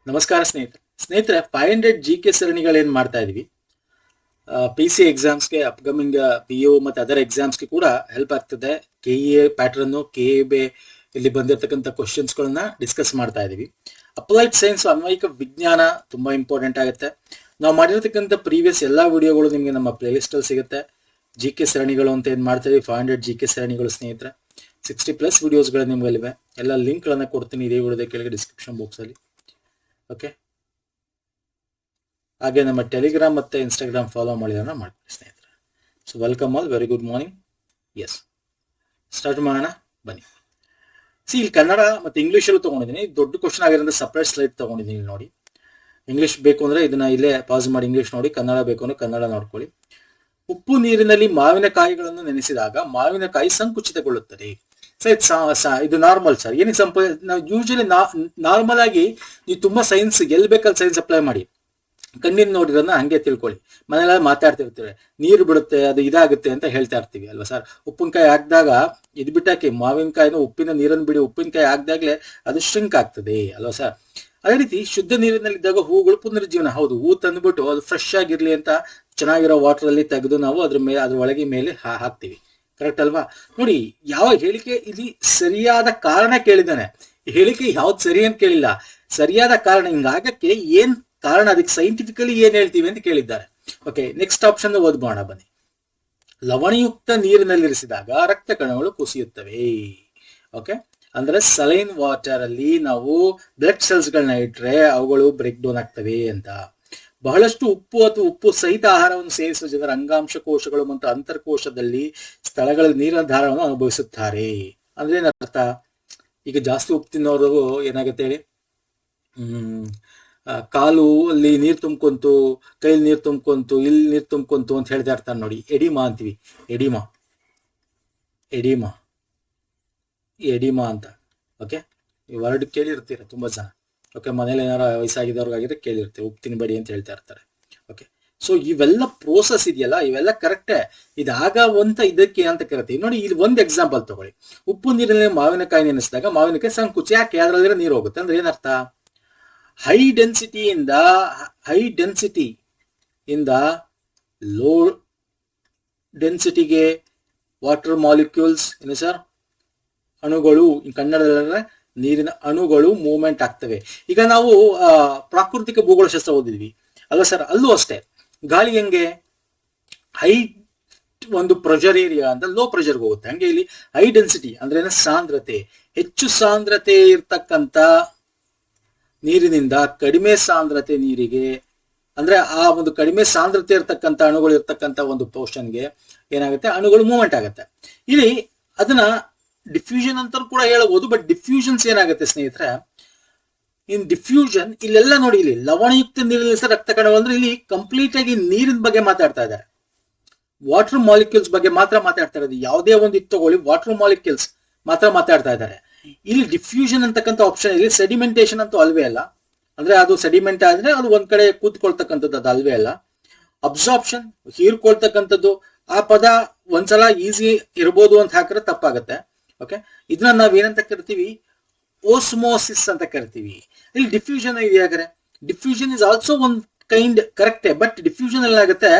ನಮಸ್ಕಾರ ಸ್ನೇಹಿತರೆ 500 GK ಸರಣಿಗಳೇನು ಮಾಡ್ತಾ ಇದೀವಿ. PC ಎಕ್ಸಾಮ್ಸ್ಗೆ ಅಪ್ಕಮಿಂಗ್ PO ಮತ್ತು ಅದರ್ ಎಕ್ಸಾಮ್ಸ್ಗೆ ಕೂಡ ಹೆಲ್ಪ್ ಆಗ್ತದೆ. KEA ಪ್ಯಾಟರ್ನ್, KEB ಇಲ್ಲಿ ಬಂದಿರತಕ್ಕಂಥ ಕ್ವಶನ್ಸ್ಗಳನ್ನ ಡಿಸ್ಕಸ್ ಮಾಡ್ತಾ ಇದೀವಿ. ಅಪ್ಲೈಡ್ ಸೈನ್ಸ್ ಅನ್ವಯಿಕ ವಿಜ್ಞಾನ ತುಂಬಾ ಇಂಪಾರ್ಟೆಂಟ್ ಆಗುತ್ತೆ. ನಾವು ಮಾಡಿರತಕ್ಕಂಥ ಪ್ರೀವಿಯಸ್ ಎಲ್ಲಾ ವಿಡಿಯೋಗಳು ನಿಮಗೆ ನಮ್ಮ ಪ್ಲೇಲಿಸ್ಟ್ ಅಲ್ಲಿ ಸಿಗುತ್ತೆ. GK ಸರಣಿಗಳು ಅಂತ ಏನ್ ಮಾಡ್ತಾ ಇದೀವಿ, 500 GK ಸರಣಿಗಳು ಸ್ನೇಹಿತರೆ. 60+ ವಿಡಿಯೋಸ್ಗಳು ನಿಮ್ಗಲ್ಲಿವೆ. ಎಲ್ಲ ಲಿಂಕ್ಗಳನ್ನ ಕೊಡ್ತೀನಿ ಇದೇ ವಿಡಿಯೋದ ಕೆಳಗೆ ಡಿಸ್ಕ್ರಿಪ್ಷನ್ ಬಾಕ್ಸ್ ಅಲ್ಲಿ. ಓಕೆ, ಹಾಗೆ ನಮ್ಮ ಟೆಲಿಗ್ರಾಮ್ ಮತ್ತೆ ಇನ್ಸ್ಟಾಗ್ರಾಮ್ ಫಾಲೋ ಮಾಡಿದ್ರೆ ಮಾಡ್ಕೊಳ್ಳಿ ಸ್ನೇಹಿತರೆ. So welcome all, very good morning. Yes, start ಮಾಡೋಣ ಬನ್ನಿ. ಇಲ್ಲಿ ಕನ್ನಡ ಮತ್ತೆ ಇಂಗ್ಲಿಷ್ ಅಲ್ಲೂ ತಗೊಂಡಿದ್ದೀನಿ. ದೊಡ್ಡ ಕ್ವಶನ್ ಆಗಿರೋದ್ರಿಂದ ಸಪ್ರೇಟ್ ಸ್ಲೈಡ್ ತಗೊಂಡಿದ್ದೀನಿ ನೋಡಿ. ಇಂಗ್ಲಿಷ್ ಬೇಕು ಅಂದ್ರೆ ಇದನ್ನ ಇಲ್ಲೇ ಪಾಸ್ ಮಾಡಿ ಇಂಗ್ಲಿಷ್ ನೋಡಿ, ಕನ್ನಡ ಬೇಕು ಅಂದ್ರೆ ಕನ್ನಡ ನೋಡ್ಕೊಳ್ಳಿ. ಉಪ್ಪು ನೀರಿನಲ್ಲಿ ಮಾವಿನಕಾಯಿಗಳನ್ನು ನೆನೆಸಿದಾಗ ಮಾವಿನಕಾಯಿ ಸಂಕುಚಿತಗೊಳ್ಳುತ್ತದೆ. ಇದು ನಾರ್ಮಲ್ ಸರ್. ಏನಕ್ಕೆ ನಾವು ಯೂಶಲಿ ನಾರ್ಮಲ್ ಆಗಿ ನೀವು ತುಂಬಾ ಸೈನ್ಸ್ ಎಲ್ಲಿ ಬೇಕಲ್ಲಿ ಸೈನ್ಸ್ ಅಪ್ಲೈ ಮಾಡಿ, ಕಣ್ಣಿನ ನೋಡಿರೋದನ್ನ ಹಂಗೆ ತಿಳ್ಕೊಳ್ಳಿ. ಮನೆಯಲ್ಲ ಮಾತಾಡ್ತಿರ್ತೀವಿ, ನೀರು ಬಿಡುತ್ತೆ ಅದು ಇದಾಗುತ್ತೆ ಅಂತ ಹೇಳ್ತಾ ಇರ್ತೀವಿ ಅಲ್ವಾ ಸರ್. ಉಪ್ಪಿನಕಾಯಿ ಹಾಕಿದಾಗ ಇದು ಬಿಟ್ಟಾಕಿ ಮಾವಿನಕಾಯಿನ ಉಪ್ಪಿನ ನೀರನ್ನು ಬಿಡಿ, ಉಪ್ಪಿನಕಾಯಿ ಹಾಕಿದಾಗ್ಲೇ ಅದು ಶ್ರಿಂಕ್ ಆಗ್ತದೆ ಅಲ್ವಾ ಸರ್. ಅದೇ ರೀತಿ ಶುದ್ಧ ನೀರಿನಲ್ಲಿದ್ದಾಗ ಹೂಗಳು ಪುನರುಜ್ಜೀವನ. ಹೌದು, ಹೂ ತಂದ್ಬಿಟ್ಟು ಅದು ಫ್ರೆಶ್ ಆಗಿರ್ಲಿ ಅಂತ ಚೆನ್ನಾಗಿರೋ ವಾಟರ್ ಅಲ್ಲಿ ತೆಗೆದು ನಾವು ಅದ್ರ ಒಳಗೆ ಮೇಲೆ ಹಾಕ್ತಿವಿ, ಕರೆಕ್ಟ್ ಅಲ್ವಾ? ನೋಡಿ, ಯಾವ ಹೇಳಿಕೆ ಇಲ್ಲಿ ಸರಿಯಾದ ಕಾರಣ ಕೇಳಿದ್ದಾನೆ. ಹೇಳಿಕೆ ಯಾವ್ದು ಸರಿ ಅಂತ ಕೇಳಿಲ್ಲ, ಸರಿಯಾದ ಕಾರಣ ಹಿಂಗಾಗಕ್ಕೆ ಏನ್ ಕಾರಣ, ಅದಕ್ಕೆ ಸೈಂಟಿಫಿಕಲಿ ಏನ್ ಹೇಳ್ತೀವಿ ಅಂತ ಕೇಳಿದ್ದಾರೆ. ಓಕೆ, ನೆಕ್ಸ್ಟ್ ಆಪ್ಷನ್ ಓದ್ಬೋಣ ಬನ್ನಿ. ಲವಣಯುಕ್ತ ನೀರಿನಲ್ಲಿರಿಸಿದಾಗ ರಕ್ತ ಕಣಗಳು ಕುಸಿಯುತ್ತವೆ. ಓಕೆ, ಅಂದ್ರೆ ಸಲೈನ್ ವಾಟರ್ ಅಲ್ಲಿ ನಾವು ಬ್ಲಡ್ ಸೆಲ್ಸ್ ಗಳನ್ನ ಇಟ್ರೆ ಅವುಗಳು ಬ್ರೇಕ್ ಡೌನ್ ಆಗ್ತವೆ ಅಂತ. ಬಹಳಷ್ಟು ಉಪ್ಪು ಅಥವಾ ಉಪ್ಪು ಸಹಿತ ಆಹಾರವನ್ನು ಸೇವಿಸುವ ಜನರ ಅಂಗಾಂಶ ಕೋಶಗಳು ಮತ್ತು ಅಂತರ್ಕೋಶದಲ್ಲಿ ಸ್ಥಳಗಳಲ್ಲಿ ನೀರಿನ ಧಾರವನ್ನು ಅನುಭವಿಸುತ್ತಾರೆ. ಅಂದ್ರೆ ಏನರ್ಥ? ಈಗ ಜಾಸ್ತಿ ಉಪ್ಪು ತಿನ್ನೋರು ಏನಾಗುತ್ತೆ ಹೇಳಿ, ಕಾಲು ಅಲ್ಲಿ ನೀರ್ ತುಂಬ್ಕೊಂತು, ಕೈಲಿ ನೀರ್ ತುಂಬ್ಕೊಂತು, ಇಲ್ಲಿ ನೀರ್ ತುಂಬ್ಕೊಂತು ಅಂತ ಹೇಳ್ತಾ ಇರ್ತಾನೆ ನೋಡಿ. ಎಡಿಮಾ ಅಂತೀವಿ, ಎಡಿಮಾ ಅಂತ. ಓಕೆ, ಈ ವರ್ಡ್ ಕೇಳಿರ್ತೀರ ತುಂಬಾ ಜನ. ಓಕೆ, ಮನೇಲಿ ಏನಾರ ವಯಸ್ಸಾಗಿದ್ದವ್ರಿಗಾಗಿದ್ರೆ ಕೇಳಿರ್ತೀವಿ, ಉಪ್ಪು ತಿನ್ಬೇಡಿ ಅಂತ ಹೇಳ್ತಾ ಇರ್ತಾರೆ. ಓಕೆ, ಸೊ ಇವೆಲ್ಲ ಪ್ರೋಸೆಸ್ ಇದೆಯಲ್ಲ, ಇವೆಲ್ಲ ಕರೆಕ್ಟೇ. ಇದಾಗವಂತ ಇದಕ್ಕೆ ಅಂತ ಕರಿತೀವಿ ನೋಡಿ. ಇಲ್ಲಿ ಒಂದು ಎಕ್ಸಾಂಪಲ್ ತಗೊಳ್ಳಿ. ಉಪ್ಪು ನೀರಿನಲ್ಲಿ ಮಾವಿನಕಾಯಿ ನೆನೆಸಿದಾಗ ಮಾವಿನಕಾಯಿ ಸಂಕುಚ. ಯಾಕೆ? ಅದರಲ್ಲಿರೋ ನೀರು ಹೋಗುತ್ತೆ ಅಂದ್ರೆ ಏನರ್ಥ? ಹೈ ಡೆನ್ಸಿಟಿಯಿಂದ ಲೋ ಡೆನ್ಸಿಟಿಗೆ ವಾಟರ್ ಮಾಲಿಕ್ಯೂಲ್ಸ್ ಏನು ಸರ್? ಅಣುಗಳು. ಕನ್ನಡದಲ್ಲಿ ನೀರಿನ ಅಣುಗಳು ಮೂವ್ಮೆಂಟ್ ಆಗ್ತವೆ. ಈಗ ನಾವು ಪ್ರಾಕೃತಿಕ ಭೂಗೋಳಶಾಸ್ತ್ರ ಓದಿದ್ವಿ ಅಲ್ವಾ ಸರ್, ಅಲ್ಲೂ ಅಷ್ಟೇ. ಗಾಳಿ ಹೆಂಗೆ ಹೈ ಒಂದು ಪ್ರೆಷರ್ ಏರಿಯಾ ಅಂತ ಲೋ ಪ್ರೆಷರ್ಗೆ ಹೋಗುತ್ತೆ, ಹಂಗೆ ಇಲ್ಲಿ ಹೈ ಡೆನ್ಸಿಟಿ ಅಂದ್ರೆ ಸಾಂದ್ರತೆ, ಹೆಚ್ಚು ಸಾಂದ್ರತೆ ಇರ್ತಕ್ಕಂಥ ನೀರಿನಿಂದ ಕಡಿಮೆ ಸಾಂದ್ರತೆ ನೀರಿಗೆ, ಅಂದ್ರೆ ಆ ಒಂದು ಕಡಿಮೆ ಸಾಂದ್ರತೆ ಇರ್ತಕ್ಕಂಥ ಅಣುಗಳು ಇರ್ತಕ್ಕಂಥ ಒಂದು ಪೋರ್ಷನ್ಗೆ ಏನಾಗುತ್ತೆ, ಅಣುಗಳು ಮೂವ್ಮೆಂಟ್ ಆಗುತ್ತೆ. ಇಲ್ಲಿ ಅದನ್ನ ಡಿಫ್ಯೂಷನ್ ಅಂತ ಕೂಡ ಹೇಳಬಹುದು. ಬಟ್ ಡಿಫ್ಯೂಷನ್ಸ್ ಏನಾಗುತ್ತೆ ಸ್ನೇಹಿತರೆ, ಇನ್ ಡಿಫ್ಯೂಷನ್ ಇಲ್ಲೆಲ್ಲ ನೋಡಿ, ಇಲ್ಲಿ ಲವಣಯುಕ್ತ ನೀರಿನಲ್ಲಿ ರಕ್ತ ಕಣಗಳು ಅಂದ್ರೆ ಇಲ್ಲಿ ಕಂಪ್ಲೀಟ್ ಆಗಿ ನೀರಿನ ಬಗ್ಗೆ ಮಾತಾಡ್ತಾ ಇದ್ದಾರೆ, ವಾಟರ್ ಮಾಲಿಕ್ಯೂಲ್ಸ್ ಬಗ್ಗೆ ಮಾತ್ರ ಮಾತಾಡ್ತಾ ಇರೋದು. ಯಾವುದೇ ಒಂದು ಇದು ತಗೊಳ್ಳಿ, ವಾಟರ್ ಮಾಲಿಕ್ಯೂಲ್ಸ್ ಮಾತ್ರ ಮಾತಾಡ್ತಾ ಇದ್ದಾರೆ. ಇಲ್ಲಿ ಡಿಫ್ಯೂಷನ್ ಅಂತಕ್ಕಂಥ ಆಪ್ಷನ್ ಇಲ್ಲಿ ಸೆಡಿಮೆಂಟೇಶನ್ ಅಂತೂ ಅಲ್ವೇ ಅಲ್ಲ. ಅಂದ್ರೆ ಅದು ಸೆಡಿಮೆಂಟ್ ಆದ್ರೆ ಅದು ಒಂದ್ ಕಡೆ ಕೂತ್ಕೊಳ್ತಕ್ಕಂಥದ್ದು, ಅದು ಅಲ್ವೇ ಅಲ್ಲ. ಅಬ್ಸಾರ್ಪ್ಷನ್, ಹೀರ್ಕೊಳ್ತಕ್ಕಂಥದ್ದು, ಆ ಪದ ಒಂದ್ಸಲ ಈಸಿ ಇರ್ಬೋದು ಅಂತ ಹಾಕಿದ್ರೆ ತಪ್ಪಾಗತ್ತೆ. ಓಕೆ, ಇದನ್ನ ನಾವೇನಂತ ಕರಿತೀವಿ? ಓಸ್ಮೋಸಿಸ್ ಅಂತ ಕರಿತೀವಿ. ಇಲ್ಲಿ ಡಿಫ್ಯೂಷನ್ ಇದೆಯಾಗ್ರೆ, ಡಿಫ್ಯೂಷನ್ ಇಸ್ ಆಲ್ಸೋ ಒಂದ್ ಕೈಂಡ್ ಕರೆಕ್ಟೇ. ಬಟ್ ಡಿಫ್ಯೂಷನ್ ಅಲ್ಲಿ ಆಗುತ್ತೆ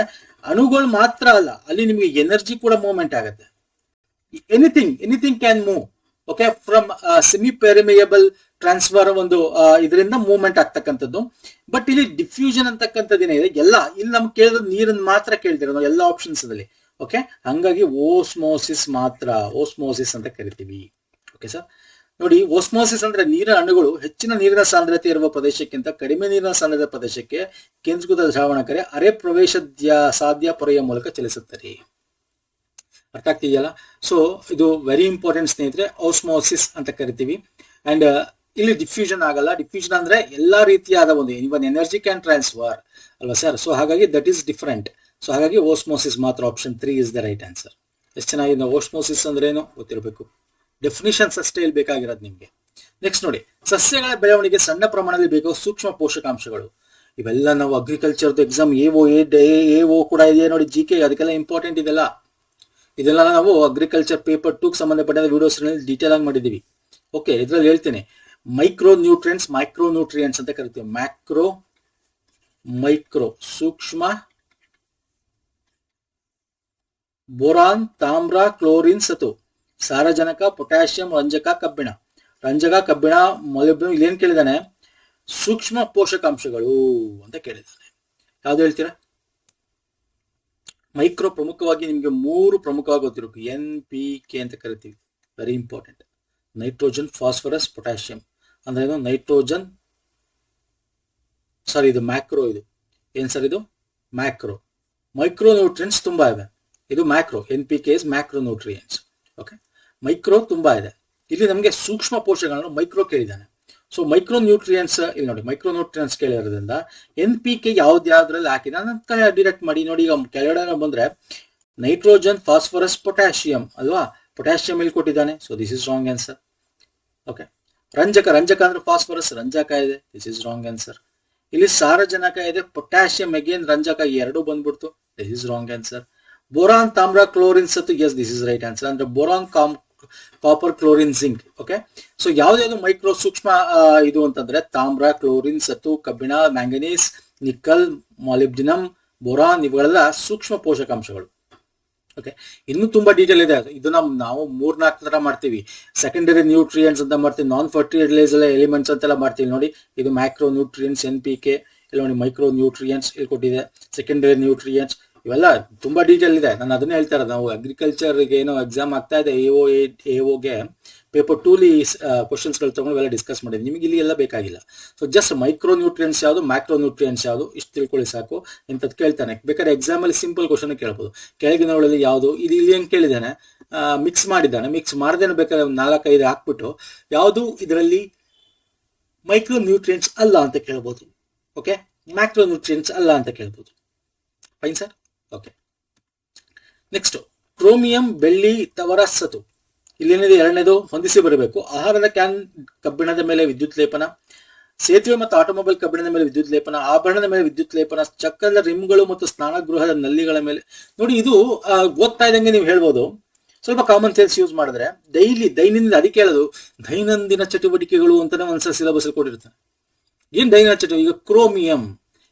ಅಣುಗಳು ಮಾತ್ರ ಅಲ್ಲ, ಅಲ್ಲಿ ನಿಮಗೆ ಎನರ್ಜಿ ಕೂಡ ಮೂವ್ಮೆಂಟ್ ಆಗುತ್ತೆ. Anything can move. Okay, from semi permeable transfer ಒಂದು ಇದರಿಂದ ಮೂವ್ಮೆಂಟ್ ಆಗ್ತಕ್ಕಂಥದ್ದು. ಬಟ್ ಇಲ್ಲಿ ಡಿಫ್ಯೂಷನ್ ಅಂತಕ್ಕಂಥದ್ದೇನಿದೆ ಎಲ್ಲ ಇಲ್ಲಿ ನಮ್ಗೆ ಕೇಳಿದ್ರೆ ನೀರನ್ನು ಮಾತ್ರ ಕೇಳ್ತಿರೋದು ಎಲ್ಲ ಆಪ್ಷನ್ಸ್ ಅಲ್ಲಿ. ಓಕೆ, ಹಂಗಾಗಿ ಓಸ್ಮೋಸಿಸ್ ಮಾತ್ರ, ಓಸ್ಮೋಸಿಸ್ ಅಂತ ಕರಿತೀವಿ. ಓಕೆ ಸರ್, ನೋಡಿ, ಓಸ್ಮೋಸಿಸ್ ಅಂದ್ರೆ ನೀರಿನ ಅಣುಗಳು ಹೆಚ್ಚಿನ ನೀರಿನ ಸಾಂದ್ರತೆ ಇರುವ ಪ್ರದೇಶಕ್ಕಿಂತ ಕಡಿಮೆ ನೀರಿನ ಸಾಂದ್ರತೆ ಪ್ರದೇಶಕ್ಕೆ ಕೇಂದ್ರೀಕೃತ ದ್ರಾವಣಕರೆ ಅರೆ ಪ್ರವೇಶ ಸಾಧ್ಯ ಪೊರೆಯ ಮೂಲಕ ಚಲಿಸುತ್ತದೆ. ಅರ್ಥ ಆಗ್ತಿದೆಯಲ್ಲ? ಸೊ ಇದು ವೆರಿ ಇಂಪಾರ್ಟೆಂಟ್ ಸ್ನೇಹಿತರೆ, ಓಸ್ಮೋಸಿಸ್ ಅಂತ ಕರಿತೀವಿ. ಅಂಡ್ ಇಲ್ಲಿ ಡಿಫ್ಯೂಷನ್ ಆಗಲ್ಲ. ಡಿಫ್ಯೂಷನ್ ಅಂದ್ರೆ ಎಲ್ಲಾ ರೀತಿಯಾದ ಒಂದು ಇವನ್ ಎನರ್ಜಿ ಕ್ಯಾನ್ ಟ್ರಾನ್ಸ್ಫರ್ ಅಲ್ವಾ ಸರ್. ಸೊ ಹಾಗಾಗಿ ದಟ್ ಈಸ್ ಡಿಫರೆಂಟ್. ಸೊ ಹಾಗಾಗಿ ಓಸ್ಮೋಸಿಸ್ ಮಾತ್ರ, option 3 is the right answer. ಎಷ್ಟು ಚೆನ್ನಾಗಿದೆ. ಓಸ್ಮೋಸಿಸ್ ಅಂದ್ರೆ ಏನು ಗೊತ್ತಿರಬೇಕು, ಡೆಫಿನಿಷನ್ಸ್ ಅಷ್ಟೇ ಇಲ್ಲಿ ಬೇಕಾಗಿರೋದು ನಿಮ್ಗೆ. ನೆಕ್ಸ್ಟ್ ನೋಡಿ, ಸಸ್ಯಗಳ ಬೆಳವಣಿಗೆ ಸಣ್ಣ ಪ್ರಮಾಣದಲ್ಲಿ ಬೇಕಾಗುವ ಸೂಕ್ಷ್ಮ ಪೋಷಕಾಂಶಗಳು. ಇವೆಲ್ಲ ನಾವು ಅಗ್ರಿಕಲ್ಚರ್ದು ಎಕ್ಸಾಮ್ ಎಒ ಕೂಡ ಇದೆ ನೋಡಿ, GK, ಅದಕ್ಕೆಲ್ಲ ಇಂಪಾರ್ಟೆಂಟ್ ಇದೆಲ್ಲ ನಾವು ಅಗ್ರಿಕಲ್ಚರ್ ಪೇಪರ್ 2 ಸಂಬಂಧಪಟ್ಟ ವಿಡಿಯೋಸ್ ಡೀಟೇಲ್ ಆಗಿ ಮಾಡಿದೀವಿ. ಓಕೆ, ಇದ್ರಲ್ಲಿ ಹೇಳ್ತೀನಿ ಮೈಕ್ರೋ ನ್ಯೂಟ್ರಿಯೆಂಟ್ಸ್ ಅಂತ ಕರಿತೀವಿ. ಮೈಕ್ರೋ ಸೂಕ್ಷ್ಮ, ಬೋರಾನ್, ತಾಮ್ರ, ಕ್ಲೋರಿನ್, ಸತು, ಸಾರಜನಕ, ಪೊಟ್ಯಾಷಿಯಂ, ರಂಜಕ, ಕಬ್ಬಿಣ, ಮೊಲಿಬ್ಡಿನಮ್. ಇಲ್ಲೇನ್ ಕೇಳಿದಾನೆ? ಸೂಕ್ಷ್ಮ ಪೋಷಕಾಂಶಗಳು ಅಂತ ಕೇಳಿದಾನೆ. ಯಾವ್ದು ಹೇಳ್ತೀರಾ? ಮೈಕ್ರೋ ಪ್ರಮುಖವಾಗಿ ನಿಮ್ಗೆ 3 ಪ್ರಮುಖವಾಗಿ ಗೊತ್ತಿರಬೇಕು. NPK ಅಂತ ಕರಿತೀವಿ, very important. Nitrogen, phosphorus, potassium ಅಂದ್ರೆ ಏನು? ನೈಟ್ರೋಜನ್, ಸಾರಿ ಇದು ಮ್ಯಾಕ್ರೋ, ಇದು ಏನ್ ಸರ್? ಇದು ಮ್ಯಾಕ್ರೋ. ಮೈಕ್ರೋ ನ್ಯೂಟ್ರಿಯೆಂಟ್ಸ್ ತುಂಬಾ ಇದೆ. ಇದು macro, NPK is macro nutrients. Okay, micro ತುಂಬಾ ಇದೆ. ಇಲ್ಲಿ ನಮಗೆ ಸೂಕ್ಷ್ಮ ಪೋಷಕಗಳನ್ನು ಮೈಕ್ರೋ ಕೇಳಿದ್ದಾನೆ. ಸೊ ಮೈಕ್ರೋ ನ್ಯೂಟ್ರಿಯೆಂಟ್ಸ್ ಇಲ್ಲಿ ನೋಡಿ, ಮೈಕ್ರೋ ನ್ಯೂಟ್ರಿಯೆಂಟ್ಸ್ ಕೇಳಿರೋದ್ರಿಂದ NPK ಯಾವ್ದ್ಯಾವ್ದ್ರಲ್ಲಿ ಹಾಕಿದ ನಾನು ಡೈರೆಕ್ಟ್ ಮಾಡಿ ನೋಡಿ. ಈಗ ಕೆಳಗಡೆ ಬಂದ್ರೆ ನೈಟ್ರೋಜನ್, ಫಾಸ್ಫರಸ್, ಪೊಟ್ಯಾಷಿಯಂ ಅಲ್ವಾ? ಪೊಟ್ಯಾಷಿಯಂ ಇಲ್ಲಿ ಕೊಟ್ಟಿದ್ದಾನೆ. So this is wrong answer. Okay, ರಂಜಕ ಅಂದ್ರೆ ಫಾಸ್ಫರಸ್, ರಂಜಕ ಇದೆ. This is wrong answer. ಇಲ್ಲಿ ಸಾರಜನಕ ಇದೆ, ಪೊಟ್ಯಾಷಿಯಂ ಅಗೇನ್ ರಂಜಕ, ಎರಡು ಬಂದ್ಬಿಡ್ತು. This is wrong answer. Boron, ತಾಮ್ರ, ಕ್ಲೋರಿನ್, ಸತು, yes this is right answer. ಅಂದ್ರೆ boron, copper, chlorine, zinc. Okay, so ಯಾವ್ದಾದ್ರು ಮೈಕ್ರೋ ಸೂಕ್ಷ್ಮ ಇದು ಅಂತಂದ್ರೆ ತಾಮ್ರ, ಕ್ಲೋರಿನ್, ಸತು, ಕಬ್ಬಿಣ, ಮ್ಯಾಂಗನೀಸ್, ನಿಕ್ಕಲ್, ಮಾಲಿಬ್ಡಿನಮ್, ಬೋರಾನ್ ಇವುಗಳೆಲ್ಲ ಸೂಕ್ಷ್ಮ ಪೋಷಕಾಂಶಗಳು. ಓಕೆ, ಇನ್ನೂ ತುಂಬಾ ಡೀಟೇಲ್ ಇದೆ. ಇದು ನಾವು 3-4 ತರ ಮಾಡ್ತೀವಿ. ಸೆಕೆಂಡರಿ ನ್ಯೂಟ್ರಿಯೆಂಟ್ಸ್ ಅಂತ ಮಾಡ್ತೀವಿ, ನಾನ್ ಫರ್ಟಿಲೈಸರ್ ಎಲಿಮೆಂಟ್ಸ್ ಅಂತೆಲ್ಲ ಮಾಡ್ತೀವಿ ನೋಡಿ. ಇದು ಮ್ಯಾಕ್ರೋ ನ್ಯೂಟ್ರಿಯೆಂಟ್ಸ್, NPK. ಇಲ್ಲಿ ನೋಡಿ ಮೈಕ್ರೋ ನ್ಯೂಟ್ರಿಯೆಂಟ್ಸ್ ಇಲ್ಲಿ ಕೊಟ್ಟಿದೆ. ಸೆಕೆಂಡರಿ ನ್ಯೂಟ್ರಿಯೆಂಟ್ಸ್ ಇವೆಲ್ಲ ತುಂಬಾ ಡೀಟೇಲ್ ಇದೆ. ನಾನು ಅದನ್ನೇ ಹೇಳ್ತಾ ಇರೋದು. ನಾವು ಅಗ್ರಿಕಲ್ಚರ್ಗೆ ಏನೋ ಎಕ್ಸಾಮ್ ಆಗ್ತಾ ಇದೆ, AOಗೆ ಪೇಪರ್ 2ಲಿ ಕ್ವಶನ್ಸ್ ಗಳು ತಗೊಂಡು ಇವೆಲ್ಲ ಡಿಸ್ಕಸ್ ಮಾಡಿದ್ವಿ. ನಿಮಗೆ ಇಲ್ಲಿ ಎಲ್ಲ ಬೇಕಾಗಿಲ್ಲ. ಸೊ ಜಸ್ಟ್ ಮೈಕ್ರೋ ನ್ಯೂಟ್ರಿಯೆಂಟ್ಸ್ ಯಾವುದು, ಮ್ಯಾಕ್ರೋ ನ್ಯೂಟ್ರಿಯೆಂಟ್ಸ್ ಯಾವುದು, ಇಷ್ಟು ತಿಳ್ಕೊಳ್ಳಿ ಸಾಕು. ಇಂಥದ್ದು ಕೇಳ್ತಾನೆ. ಬೇಕಾದ್ರೆ ಎಕ್ಸಾಮ್ ಅಲ್ಲಿ ಸಿಂಪಲ್ ಕ್ವಶನ್ ಕೇಳ್ಬೋದು. ಕೆಳಗಿನವುಗಳಲ್ಲಿ ಯಾವುದು, ಇಲ್ಲಿ ಏನ್ ಕೇಳಿದ್ದಾನೆ? ಮಿಕ್ಸ್ ಮಾಡಿದ್ದಾನೆ. ಮಿಕ್ಸ್ ಮಾಡ್ದೇನೆ ಬೇಕಾದ್ರೆ 4-5 ಹಾಕ್ಬಿಟ್ಟು ಯಾವುದು ಇದರಲ್ಲಿ ಮೈಕ್ರೋ ನ್ಯೂಟ್ರಿಯೆಂಟ್ಸ್ ಅಲ್ಲ ಅಂತ ಕೇಳ್ಬೋದು. ಓಕೆ, ಮ್ಯಾಕ್ರೋ ನ್ಯೂಟ್ರಿಯೆಂಟ್ಸ್ ಅಲ್ಲ ಅಂತ ಕೇಳ್ಬೋದು. Fine sir. Okay, next chromium, ಬೆಳ್ಳಿ, ತವರ, ಸತು. ಇಲ್ಲೇನಿದೆ? ಎರಡನೇದು ಹೊಂದಿಸಿ ಬರಬೇಕು. ಆಹಾರದ ಕ್ಯಾನ್ ಕಬ್ಬಿಣದ ಮೇಲೆ ವಿದ್ಯುತ್ ಲೇಪನ, ಸೇತುವೆ ಮತ್ತು ಆಟೋಮೊಬೈಲ್ ಕಬ್ಬಿಣದ ಮೇಲೆ ವಿದ್ಯುತ್ ಲೇಪನ, ಆಭರಣದ ಮೇಲೆ ವಿದ್ಯುತ್ ಲೇಪನ, ಚಕ್ರದ ರಿಮ್ಗಳು ಮತ್ತು ಸ್ನಾನಗೃಹದ ನಲ್ಲಿಗಳ ಮೇಲೆ. ನೋಡಿ ಇದು ಓದ್ತಾ ಇದ್ದಂಗೆ ನೀವು ಹೇಳ್ಬೋದು. ಸ್ವಲ್ಪ ಕಾಮನ್ ಸೆನ್ಸ್ ಯೂಸ್ ಮಾಡಿದ್ರೆ ದೈನಂದಿನ, ಅದಕ್ಕೆ ಹೇಳೋದು ದೈನಂದಿನ ಚಟುವಟಿಕೆಗಳು ಅಂತಾನೆ ಒಂದ್ಸಲ ಸಿಲೆಬಸ್ ಅಲ್ಲಿ ಕೊಟ್ಟಿರ್ತಾನೆ. ಏನ್ ದೈನಂದಿನ ಚಟುವಟಿಕೆ? ಈಗ ಕ್ರೋಮಿಯಂ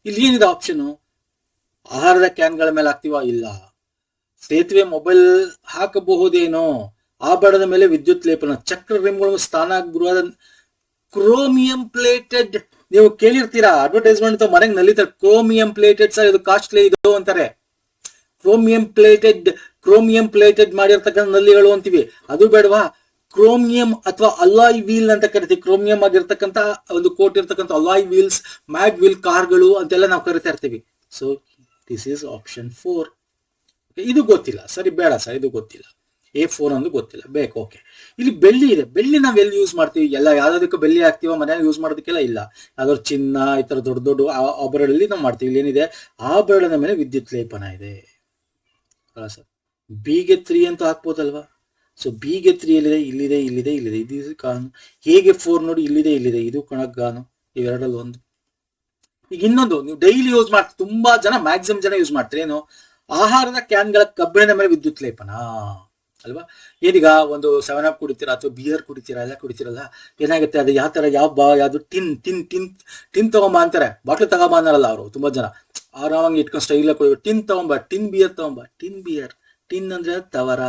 ಇಲ್ಲಿ ಏನಿದೆ ಆಪ್ಷನ್? ಆಹಾರದ ಕ್ಯಾನ್ಗಳ ಮೇಲೆ ಹಾಕ್ತಿವಾ? ಇಲ್ಲ. ಸೇತುವೆ, ಮೊಬೈಲ್ ಹಾಕಬಹುದೇನೋ? ಆಭರಣದ ಮೇಲೆ ವಿದ್ಯುತ್ ಲೇಪನ, ಚಕ್ರ ರಿಮ್ಗಳು, ಸ್ನಾನಗೃಹದ ಕ್ರೋಮಿಯಂ ಪ್ಲೇಟೆಡ್. ನೀವು ಕೇಳಿರ್ತೀರಾ ಅಡ್ವರ್ಟೈಸ್ಮೆಂಟ್ ಮನೆಗೆ ನಲ್ಲಿತಾರೆ, ಕ್ರೋಮಿಯಂ ಪ್ಲೇಟೆಡ್ ಸರ್ ಇದು ಕಾಸ್ಟ್ಲಿ ಇದು ಅಂತಾರೆ. ಕ್ರೋಮಿಯಂ ಪ್ಲೇಟೆಡ್ ಮಾಡಿರ್ತಕ್ಕಂಥ ನಲ್ಲಿಗಳು ಅಂತೀವಿ. ಅದು ಬೇಡವಾ? ಕ್ರೋಮಿಯಂ ಅಥವಾ ಅಲಾಯ್ ವೀಲ್ ಅಂತ ಕರಿತೀವಿ. ಕ್ರೋಮಿಯಂ ಆಗಿರ್ತಕ್ಕಂಥ ಒಂದು ಕೋಟ್ ಇರ್ತಕ್ಕಂಥ ಅಲಾಯ್ ವೀಲ್ಸ್, ಮ್ಯಾಗ್ ವೀಲ್ ಕಾರ್ಗಳು ಅಂತೆಲ್ಲ ನಾವು ಕರಿತಾ ಇರ್ತೀವಿ. So this is option 4. ಇದು ಗೊತ್ತಿಲ್ಲ ಸರಿ, ಬೇಡ ಸರ್ ಇದು ಗೊತ್ತಿಲ್ಲ. A4 ಒಂದು ಗೊತ್ತಿಲ್ಲ, ಬೇಕು. ಓಕೆ, ಇಲ್ಲಿ ಬೆಳ್ಳಿ ಇದೆ. ಬೆಳ್ಳಿ ನಾವ್ ಎಲ್ಲಿ ಯೂಸ್ ಮಾಡ್ತೀವಿ? ಎಲ್ಲ ಯಾವ್ದಕ್ಕೂ ಬೆಳ್ಳಿ ಹಾಕ್ತಿವ ಮನೆಯಲ್ಲಿ ಯೂಸ್ ಮಾಡೋದಕ್ಕೆಲ್ಲ ಇಲ್ಲ. ಯಾವ್ದಾದ್ರು ಚಿನ್ನ ಈ ತರ ದೊಡ್ಡ ದೊಡ್ಡ ಆಭರಣಗಳಲ್ಲಿ ನಾವು ಮಾಡ್ತೀವಿ. ಇಲ್ಲಿ ಏನಿದೆ? ಆಭರಣದ ಮೇಲೆ ವಿದ್ಯುತ್ ಲೇಪನ ಇದೆ ಅಲ್ಲ ಸರ್. ಬಿಗೆ 3 ಅಂತ ಹಾಕ್ಬೋದಲ್ವಾ? ಸೊ ಬಿಗೆ 3 ಎಲ್ಲಿದೆ? ಇಲ್ಲಿದೆ. ಇದು ಕಾನು. ಹೇಗೆ 4 ನೋಡಿ, ಇಲ್ಲಿದೆ. ಇದು ಕಣಗಾನು. ಇವೆರಡಲ್ಲಿ ಒಂದು. ಈಗ ಇನ್ನೊಂದು ನೀವು ಡೈಲಿ ಯೂಸ್ ಮಾಡ್ತೀವಿ, ತುಂಬಾ ಜನ ಮ್ಯಾಕ್ಸಿಮಮ್ ಜನ ಯೂಸ್ ಮಾಡ್ತಾರೆ. ಏನು? ಆಹಾರದ ಕ್ಯಾನ್ಗಳ ಕಬ್ಬಿಣದ ಮೇಲೆ ವಿದ್ಯುತ್ ಲೇಪನ ಅಲ್ವಾ? ಏನೀಗ ಒಂದು 7up ಕುಡಿತೀರಾ ಅಥವಾ ಬಿಯರ್ ಕುಡಿತೀರಾ, ಎಲ್ಲ ಕುಡಿತೀರಲ್ಲ, ಏನಾಗುತ್ತೆ? ಅದು ಯಾವ ತರ ಯಾವ್ದು ಟಿನ್ ತಗೊಂಬ ಅಂತಾರೆ. ಬಾಟ್ಲು ತಗೊಂಬ ಅನ್ನಲ್ಲ ಅವರು ತುಂಬಾ ಜನ. ಆರಾಮಾಗಿ ಇಟ್ಕೊಂಡು ಸ್ಟೈಲ್ ಕುಡಿ. ಟಿನ್ ತಗೊಂಬ, ಟಿನ್ ಬಿಯರ್. ಟಿನ್ ಅಂದ್ರೆ ತವರ.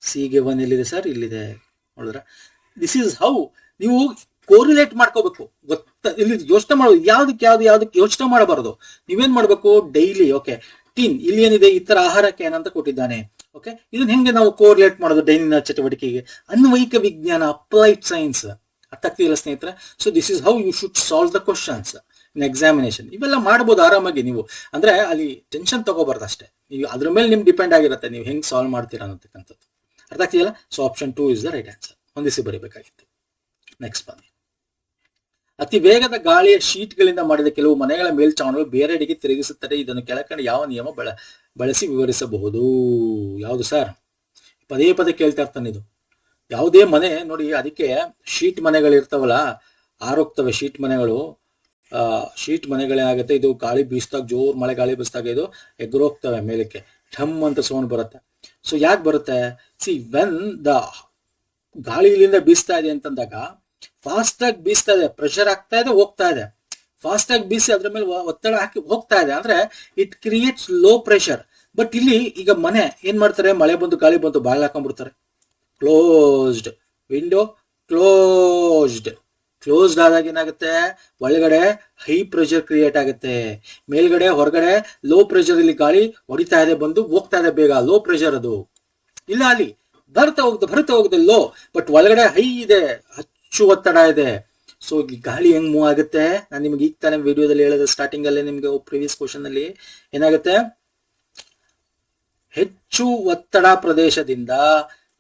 ಸಿಗೆ 1 ಎಲ್ಲಿದೆ ಸರ್? ಇಲ್ಲಿದೆ. ನೋಡಿದ್ರ? ದಿಸ್ ಈಸ್ ಹೌ ನೀವು ಕೋರಿಲೇಟ್ ಮಾಡ್ಕೋಬೇಕು. ಇಲ್ಲಿ ಯೋಚನೆ ಮಾಡೋದು ಯಾವ್ದಕ್ಕೆ ಯೋಚನೆ ಮಾಡಬಾರದು. ನೀವೇನ್ ಮಾಡ್ಬೇಕು? ಡೈಲಿ ಓಕೆ ಟಿನ್ ಇಲ್ಲಿ ಏನಿದೆ? ಈ ತರ ಆಹಾರ ಕ್ಯಾನ್ ಅಂತ ಕೊಟ್ಟಿದ್ದಾನೆ. ಓಕೆ, ಇದನ್ನ ಹೆಂಗೆ ನಾವು ಕೋರಿಲೇಟ್ ಮಾಡೋದು ದೈನಂದಿನ ಚಟುವಟಿಕೆಗೆ? ಅನ್ವಯಿಕ ವಿಜ್ಞಾನ, ಅಪ್ಲೈಡ್ ಸೈನ್ಸ್. ಅರ್ಥ ಆಗ್ತಿಲ್ಲ ಸ್ನೇಹಿತರೆ? So this is how you should solve the questions in examination. ಇವೆಲ್ಲ ಮಾಡ್ಬೋದು ಆರಾಮಾಗಿ ನೀವು. ಅಂದ್ರೆ ಅಲ್ಲಿ ಟೆನ್ಷನ್ ತಗೋಬಾರ್ದು ಅಷ್ಟೇ. ನೀವು ಅದ್ರ ಮೇಲೆ ನಿಮ್ಗೆ ಡಿಪೆಂಡ್ ಆಗಿರುತ್ತೆ ನೀವು ಹೆಂಗ್ ಸಾಲ್ವ್ ಮಾಡ್ತೀರಾ ಅನ್ನತಕ್ಕಂಥದ್ದು. ಅರ್ಥ ಆಗ್ತಿದೆಯಲ್ಲ? So option 2 is the right answer. ಹೊಂದಿಸಿ ಬರೀಬೇಕಾಗಿತ್ತು. ನೆಕ್ಸ್ಟ್ ಬನ್ನಿ. ಅತಿ ವೇಗದ ಗಾಳಿಯ ಶೀಟ್ಗಳಿಂದ ಮಾಡಿದ ಕೆಲವು ಮನೆಗಳ ಮೇಲ್ಚಾವಣಿಗಳು ಬೇರೆಡೆಗೆ ತಿರುಗಿಸುತ್ತದೆ. ಇದನ್ನು ಕೆಳಕಂಡ ಯಾವ ನಿಯಮ ಬಳಸಿ ವಿವರಿಸಬಹುದು? ಯಾವುದು ಸರ್? ಪದೇ ಕೇಳ್ತಾ ಇರ್ತಾನೆ ಇದು. ಯಾವುದೇ ಮನೆ ನೋಡಿ, ಅದಕ್ಕೆ ಶೀಟ್ ಮನೆಗಳಿರ್ತಾವಲ್ಲ, ಆರೋಗ್ತವೆ ಶೀಟ್ ಮನೆಗಳು. ಶೀಟ್ ಮನೆಗಳೇನಾಗುತ್ತೆ? ಇದು ಗಾಳಿ ಬೀಸಿದಾಗ, ಜೋರ್ ಮಳೆ ಗಾಳಿ ಬೀಸಿದಾಗ ಇದು ಎಗ್ರೋಗ್ತವೆ ಮೇಲಕ್ಕೆ, ಠಮ್ ಅಂತ ಸೌಂಡ್ ಬರುತ್ತೆ. ಸೊ ಯಾಕೆ ಬರುತ್ತೆ? ಸಿ ವೆನ್ ದ ಗಾಳಿ ಇಲ್ಲಿಂದ ಬೀಸ್ತಾ ಇದೆ ಅಂತಂದಾಗ ಫಾಸ್ಟ್ ಆಗಿ ಬೀಸ್ತಾ ಇದೆ, ಪ್ರೆಷರ್ ಆಗ್ತಾ ಇದೆ, ಹೋಗ್ತಾ ಇದೆ. ಫಾಸ್ಟ್ ಆಗಿ ಬೀಸಿ ಅದ್ರ ಮೇಲೆ ಒತ್ತಡ ಹಾಕಿ ಹೋಗ್ತಾ ಇದೆ ಅಂದ್ರೆ it creates low pressure. But ಇಲ್ಲಿ ಈಗ ಮನೆ ಏನ್ ಮಾಡ್ತಾರೆ, ಮಳೆ ಬಂದು ಗಾಳಿ ಬಂದು ಬಾಗಿಲು ಹಾಕೊಂಡ್ಬಿಡ್ತಾರೆ. ಕ್ಲೋಸ್ಡ್ ವಿಂಡೋ, ಕ್ಲೋಸ್ಡ್ ಆದಾಗ ಏನಾಗುತ್ತೆ, ಒಳಗಡೆ ಹೈ ಪ್ರೆಷರ್ ಕ್ರಿಯೇಟ್ ಆಗುತ್ತೆ, ಮೇಲ್ಗಡೆ ಹೊರಗಡೆ ಲೋ ಪ್ರೆಷರ್. ಇಲ್ಲಿ ಗಾಳಿ ಹೊಡಿತಾ ಇದೆ, ಬಂದು ಹೋಗ್ತಾ ಇದೆ ಬೇಗ, ಲೋ ಪ್ರೆಷರ್ ಅದು. ಇಲ್ಲ ಅಲ್ಲಿ ಬರ್ತಾ ಹೋಗುತ್ತೆ ಲೋ, ಬಟ್ ಒಳಗಡೆ ಹೈ ಇದೆ, ಹೆಚ್ಚು ಒತ್ತಡ ಇದೆ. ಸೊ ಗಾಳಿ ಹೆಂಗ್ ಮೂವ್ ಆಗುತ್ತೆ, ನಾನು ನಿಮ್ಗೆ ಈಗ ತಾನೇ ವಿಡಿಯೋದಲ್ಲಿ ಹೇಳಿದೆ, ಸ್ಟಾರ್ಟಿಂಗ್ ಅಲ್ಲಿ ನಿಮ್ಗೆ ಪ್ರೀವಿಯಸ್ ಕ್ವಶನ್ ಅಲ್ಲಿ ಏನಾಗುತ್ತೆ, ಹೆಚ್ಚು ಒತ್ತಡ ಪ್ರದೇಶದಿಂದ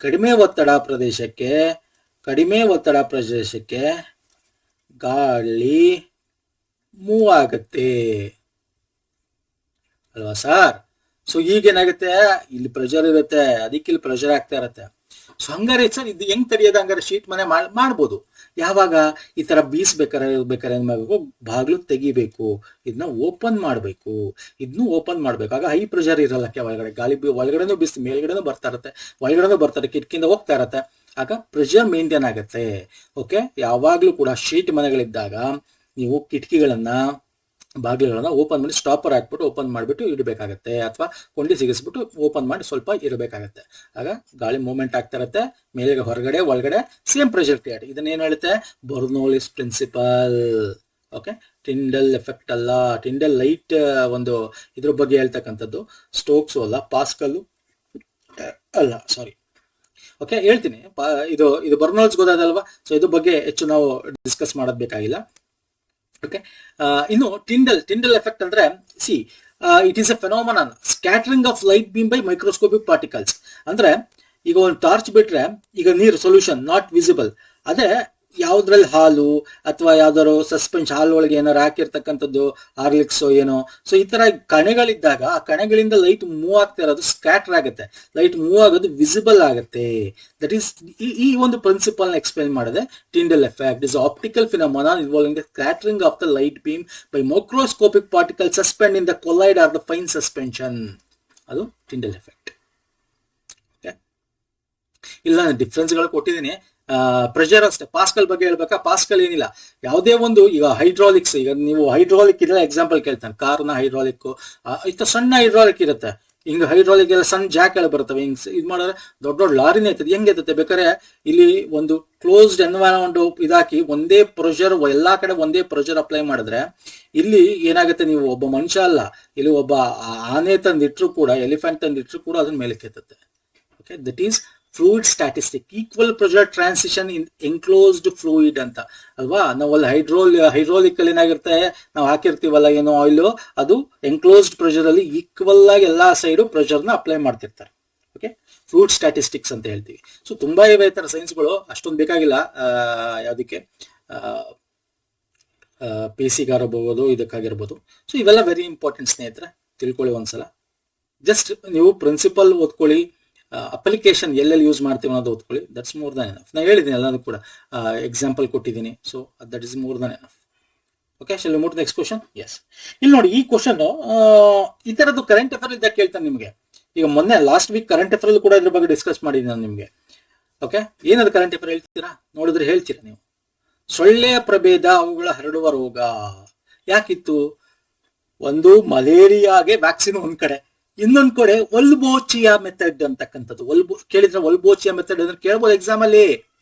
ಕಡಿಮೆ ಒತ್ತಡ ಪ್ರದೇಶಕ್ಕೆ ಗಾಳಿ ಮೂವ್ ಆಗುತ್ತೆ ಅಲ್ವಾ ಸರ್? ಸೊ ಈಗೇನಾಗುತ್ತೆ, ಇಲ್ಲಿ ಪ್ರೆಷರ್ ಇರುತ್ತೆ, ಅದಕ್ಕೆ ಇಲ್ಲಿ ಪ್ರೆಷರ್ ಆಗ್ತಾ ಇರುತ್ತೆ. ಸೊ ಹಂಗಾರೆ ಸರ್ ಇದು ಹೆಂಗ್ ತಡೆಯೋದು? ಹಂಗಾರೆ ಶೀಟ್ ಮನೆ ಮಾಡ್ಬೋದು. ಯಾವಾಗ ಈ ತರ ಬೀಸ್ಬೇಕಾರೆ ಏನ್ ಮಾಡ್ಬೇಕು, ಬಾಗ್ಲು ತೆಗಿಬೇಕು, ಇದನ್ನ ಓಪನ್ ಮಾಡ್ಬೇಕು. ಆಗ ಹೈ ಪ್ರೆಷರ್ ಇರಲ್ಲ, ಒಳಗಡೆ ಗಾಳಿ ಒಳಗಡೆನೂ ಬೀಸ್ ಮೇಲ್ಗಡೆನೂ ಬರ್ತಾ ಇರುತ್ತೆ, ಕಿಟಕಿಯಿಂದ ಹೋಗ್ತಾ ಇರತ್ತೆ. ಆಗ ಪ್ರೆಷರ್ ಮೇಂಟೈನ್ ಆಗುತ್ತೆ. ಓಕೆ, ಯಾವಾಗ್ಲೂ ಕೂಡ ಶೀಟ್ ಮನೆಗಳಿದ್ದಾಗ ನೀವು ಕಿಟಕಿಗಳನ್ನ ಬಾಗಿಲುಗಳನ್ನ ಓಪನ್ ಮಾಡಿ ಸ್ಟಾಪರ್ ಹಾಕ್ಬಿಟ್ಟು ಓಪನ್ ಮಾಡಿಬಿಟ್ಟು ಇಡಬೇಕಾಗತ್ತೆ, ಅಥವಾ ಕೊಂಡಿ ಸಿಗಿಸ್ಬಿಟ್ಟು ಓಪನ್ ಮಾಡಿ ಸ್ವಲ್ಪ ಇರಬೇಕಾಗತ್ತೆ. ಆಗ ಗಾಳಿ ಮೂವ್ಮೆಂಟ್ ಆಗ್ತಾ ಇರುತ್ತೆ, ಮೇಲೆ ಹೊರಗಡೆ ಒಳಗಡೆ ಸೇಮ್ ಪ್ರೆಷರ್ ಕ್ರಿಯೇಟ್. ಇದನ್ನೇನು ಹೇಳುತ್ತೆ, Bernoulli's principle. Okay, Tyndall effect ಅಲ್ಲ, ಟಿಂಡಲ್ ಲೈಟ್ ಒಂದು ಇದ್ರ ಬಗ್ಗೆ ಹೇಳ್ತಕ್ಕಂಥದ್ದು, ಸ್ಟೋಕ್ಸ್ ಅಲ್ಲ, ಪಾಸ್ಕಲ್ ಅಲ್ಲ, ಸಾರಿ. ಓಕೆ, ಹೇಳ್ತೀನಿ, ಇದು ಬರ್ನೌಲ್ಸ್ ಗೊತ್ತಾದಲ್ವಾ? ಸೊ ಇದ್ರ ಬಗ್ಗೆ ಹೆಚ್ಚು ನಾವು ಡಿಸ್ಕಸ್ ಮಾಡೋದ್ ಬೇಕಾಗಿಲ್ಲ. ಓಕೆ, ಇನ್ನು ಟಿಂಡಲ್ ಎಫೆಕ್ಟ್ ಅಂದ್ರೆ it is a phenomenon scattering of light beam by microscopic particles. ಅಂದ್ರೆ ಈಗ ಒಂದು ಟಾರ್ಚ್ ಬಿಟ್ರೆ ಈಗ ನೀರು ಸೊಲ್ಯೂಷನ್ ನಾಟ್ ವಿಸಿಬಲ್, ಅದೇ ಯಾವ್ದ್ರಲ್ಲಿ ಹಾಲು ಅಥವಾ ಯಾವ್ದಾದ್ರು ಸಸ್ಪೆನ್ಸ್ ಹಾಲು ಒಳಗೆ ಏನಾರು ಹಾಕಿರ್ತಕ್ಕಂಥದ್ದು, ಹಾರ್ಲಿಕ್ಸ್ ಏನೋ. ಸೊ ಈ ತರ ಕಣೆಗಳಿದ್ದಾಗ ಆ ಕಣೆಗಳಿಂದ ಲೈಟ್ ಮೂವ್ ಆಗ್ತಾ ಇರೋದು ಸ್ಕ್ಯಾಟರ್ ಆಗುತ್ತೆ, ಲೈಟ್ ಮೂವ್ ಆಗೋದು ವಿಸಿಬಲ್ ಆಗುತ್ತೆ. ದಟ್ ಈಸ್ ಈ ಒಂದು ಪ್ರಿನ್ಸಿಪಲ್ ನ ಎಕ್ಸ್ಪ್ಲೈನ್ ಮಾಡಿದೆ. Tyndall effect is optical phenomenon involving the scattering of the light beam by microscopic particle suspend in the colloid or the fine suspension. ಅದು Tyndall effect. Okay, ಇಲ್ಲ ನಾನು difference ಗಳು ಕೊಟ್ಟಿದ್ದೀನಿ. Pressure ಅಷ್ಟೇ. ಪಾಸ್ಕಲ್ ಬಗ್ಗೆ ಹೇಳ್ಬೇಕಾ? ಪಾಸ್ಕಲ್ ಏನಿಲ್ಲ, ಯಾವುದೇ ಒಂದು ಈಗ ಹೈಡ್ರಾಲಿಕ್ಸ್, ಈಗ ನೀವು ಹೈಡ್ರಾಲಿಕ್ ಇದೆಲ್ಲ ಎಕ್ಸಾಂಪಲ್ ಕೇಳ್ತಾನೆ, ಕಾರ್ನ ಹೈಡ್ರಾಲಿಕ್ ಇತ್ತು, ಸಣ್ಣ ಹೈಡ್ರಾಲಿಕ್ ಇರುತ್ತೆ, ಹಿಂಗ ಹೈಡ್ರಾಲಿಕ್ ಎಲ್ಲ ಸಣ್ಣ ಜಾಕ್ ಎಲ್ಲ ಬರ್ತವೆ, ಹಿಂಗ್ ಇದು ಮಾಡಿದ್ರೆ ದೊಡ್ಡ ದೊಡ್ಡ ಲಾರಿನೇ ಇರ್ತದೆ. ಹೆಂಗೆ ಇರ್ತದೆ ಬೇಕಾದ್ರೆ ಇಲ್ಲಿ ಒಂದು ಕ್ಲೋಸ್ಡ್ ಎನ್ವೈರನ್ಮೆಂಟ್ ಇದಾಕಿ ಒಂದೇ ಪ್ರೆಷರ್ ಎಲ್ಲಾ ಕಡೆ ಒಂದೇ ಪ್ರೆಷರ್ ಅಪ್ಲೈ ಮಾಡಿದ್ರೆ ಇಲ್ಲಿ ಏನಾಗುತ್ತೆ, ನೀವು ಒಬ್ಬ ಮನುಷ್ಯ ಅಲ್ಲ, ಇಲ್ಲಿ ಒಬ್ಬ ಆನೆ ತಂದಿಟ್ರು ಕೂಡ, ಎಲಿಫೆಂಟ್ ತಂದಿಟ್ರು ಕೂಡ ಅದನ್ನ ಮೇಲೆ ಕೆತ್ತುತ್ತೆ. Okay, that is fluid statistic, equal pressure transition in enclosed fluid ಅಂತ ಅಲ್ವಾ? ನಾವು ಅಲ್ಲಿ ಹೈಡ್ರಾಲಿಕ್ ಅಲ್ಲಿ ಏನಾಗಿರುತ್ತೆ, ನಾವು ಹಾಕಿರ್ತೀವಲ್ಲ ಏನೋ ಆಯಿಲ್, ಅದು ಎನ್ಕ್ಲೋಸ್ಡ್ ಪ್ರೆಷರ್ ಅಲ್ಲಿ ಈಕ್ವಲ್ ಆಗಿ ಎಲ್ಲಾ ಸೈಡು ಪ್ರೆಷರ್ ನ ಅಪ್ಲೈ ಮಾಡ್ತಿರ್ತಾರೆ. ಓಕೆ, ಫ್ಲೂಯಿಡ್ ಸ್ಟ್ಯಾಟಿಸ್ಟಿಕ್ಸ್ ಅಂತ ಹೇಳ್ತೀವಿ. ಸೊ ತುಂಬಾ ಇವೆ ಈ ತರ ಸೈನ್ಸ್ಗಳು, ಅಷ್ಟೊಂದು ಬೇಕಾಗಿಲ್ಲ ಯಾವ್ದಕ್ಕೆ, PC-ಗಾಗಿರ್ಬೋದು, ಇದಕ್ಕಾಗಿರ್ಬೋದು. ಸೊ ಇವೆಲ್ಲ ವೆರಿ ಇಂಪಾರ್ಟೆಂಟ್ ಸ್ನೇಹಿತರೆ, ತಿಳ್ಕೊಳ್ಳಿ ಒಂದ್ಸಲ. ಜಸ್ಟ್ ನೀವು ಪ್ರಿನ್ಸಿಪಲ್ ಓದ್ಕೊಳ್ಳಿ, ಅಪ್ಲಿಕೇಶನ್ ಎಲ್ಲೆಲ್ಲಿ ಯೂಸ್ ಮಾಡ್ತೀವಿ ಅನ್ನೋದು ಓದ್ಕೊಳ್ಳಿ, ದಟ್ಸ್ ಮೋರ್ ದನ್ ಎನಫ್. ನಾನು ಹೇಳಿದ್ದೀನಿ ಎಲ್ಲದೂ ಕೂಡ, ಎಕ್ಸಾಂಪಲ್ ಕೊಟ್ಟಿದ್ದೀನಿ. So that is more than enough. Okay, shall we move to next question? Yes, ಇಲ್ಲಿ ನೋಡಿ, ಈ ಕ್ವಶನ್ ಈ ತರದ್ದು ಕರೆಂಟ್ ಅಫೇರ್ ಇದ್ದಾಗ ಕೇಳ್ತಾನೆ ನಿಮಗೆ. ಈಗ ಮೊನ್ನೆ ಲಾಸ್ಟ್ ವೀಕ್ ಕರೆಂಟ್ ಅಫೇರ್ ಕೂಡ ಇದ್ರ ಬಗ್ಗೆ ಡಿಸ್ಕಸ್ ಮಾಡಿದ್ದೀನಿ ನಾನು ನಿಮಗೆ. ಓಕೆ, ಏನದು ಕರೆಂಟ್ ಅಫೇರ್ ಹೇಳ್ತೀರಾ? ನೋಡಿದ್ರೆ ಹೇಳ್ತೀರಾ ನೀವು. ಸೊಳ್ಳೆಯ ಪ್ರಭೇದ, ಅವುಗಳ ಹರಡುವ ರೋಗ ಯಾಕಿತ್ತು? ಒಂದು ಮಲೇರಿಯಾಗೆ ವ್ಯಾಕ್ಸಿನ್ ಒಂದ್ ಕಡೆ, ಇನ್ನೊಂದ್ ಕಡೆ ವಲ್ಬೋಚಿಯಾ ಮೆಥಡ್ ಅಂತಕ್ಕಂಥದ್ದು. ಕೇಳಿದ್ರೆ ವಲ್ಬೋಚಿಯಾ ಮೆಥಡ್ ಅಂದ್ರೆ ಕೇಳ್ಬೋದು ಎಕ್ಸಾಮ್ ಅಲ್ಲಿ.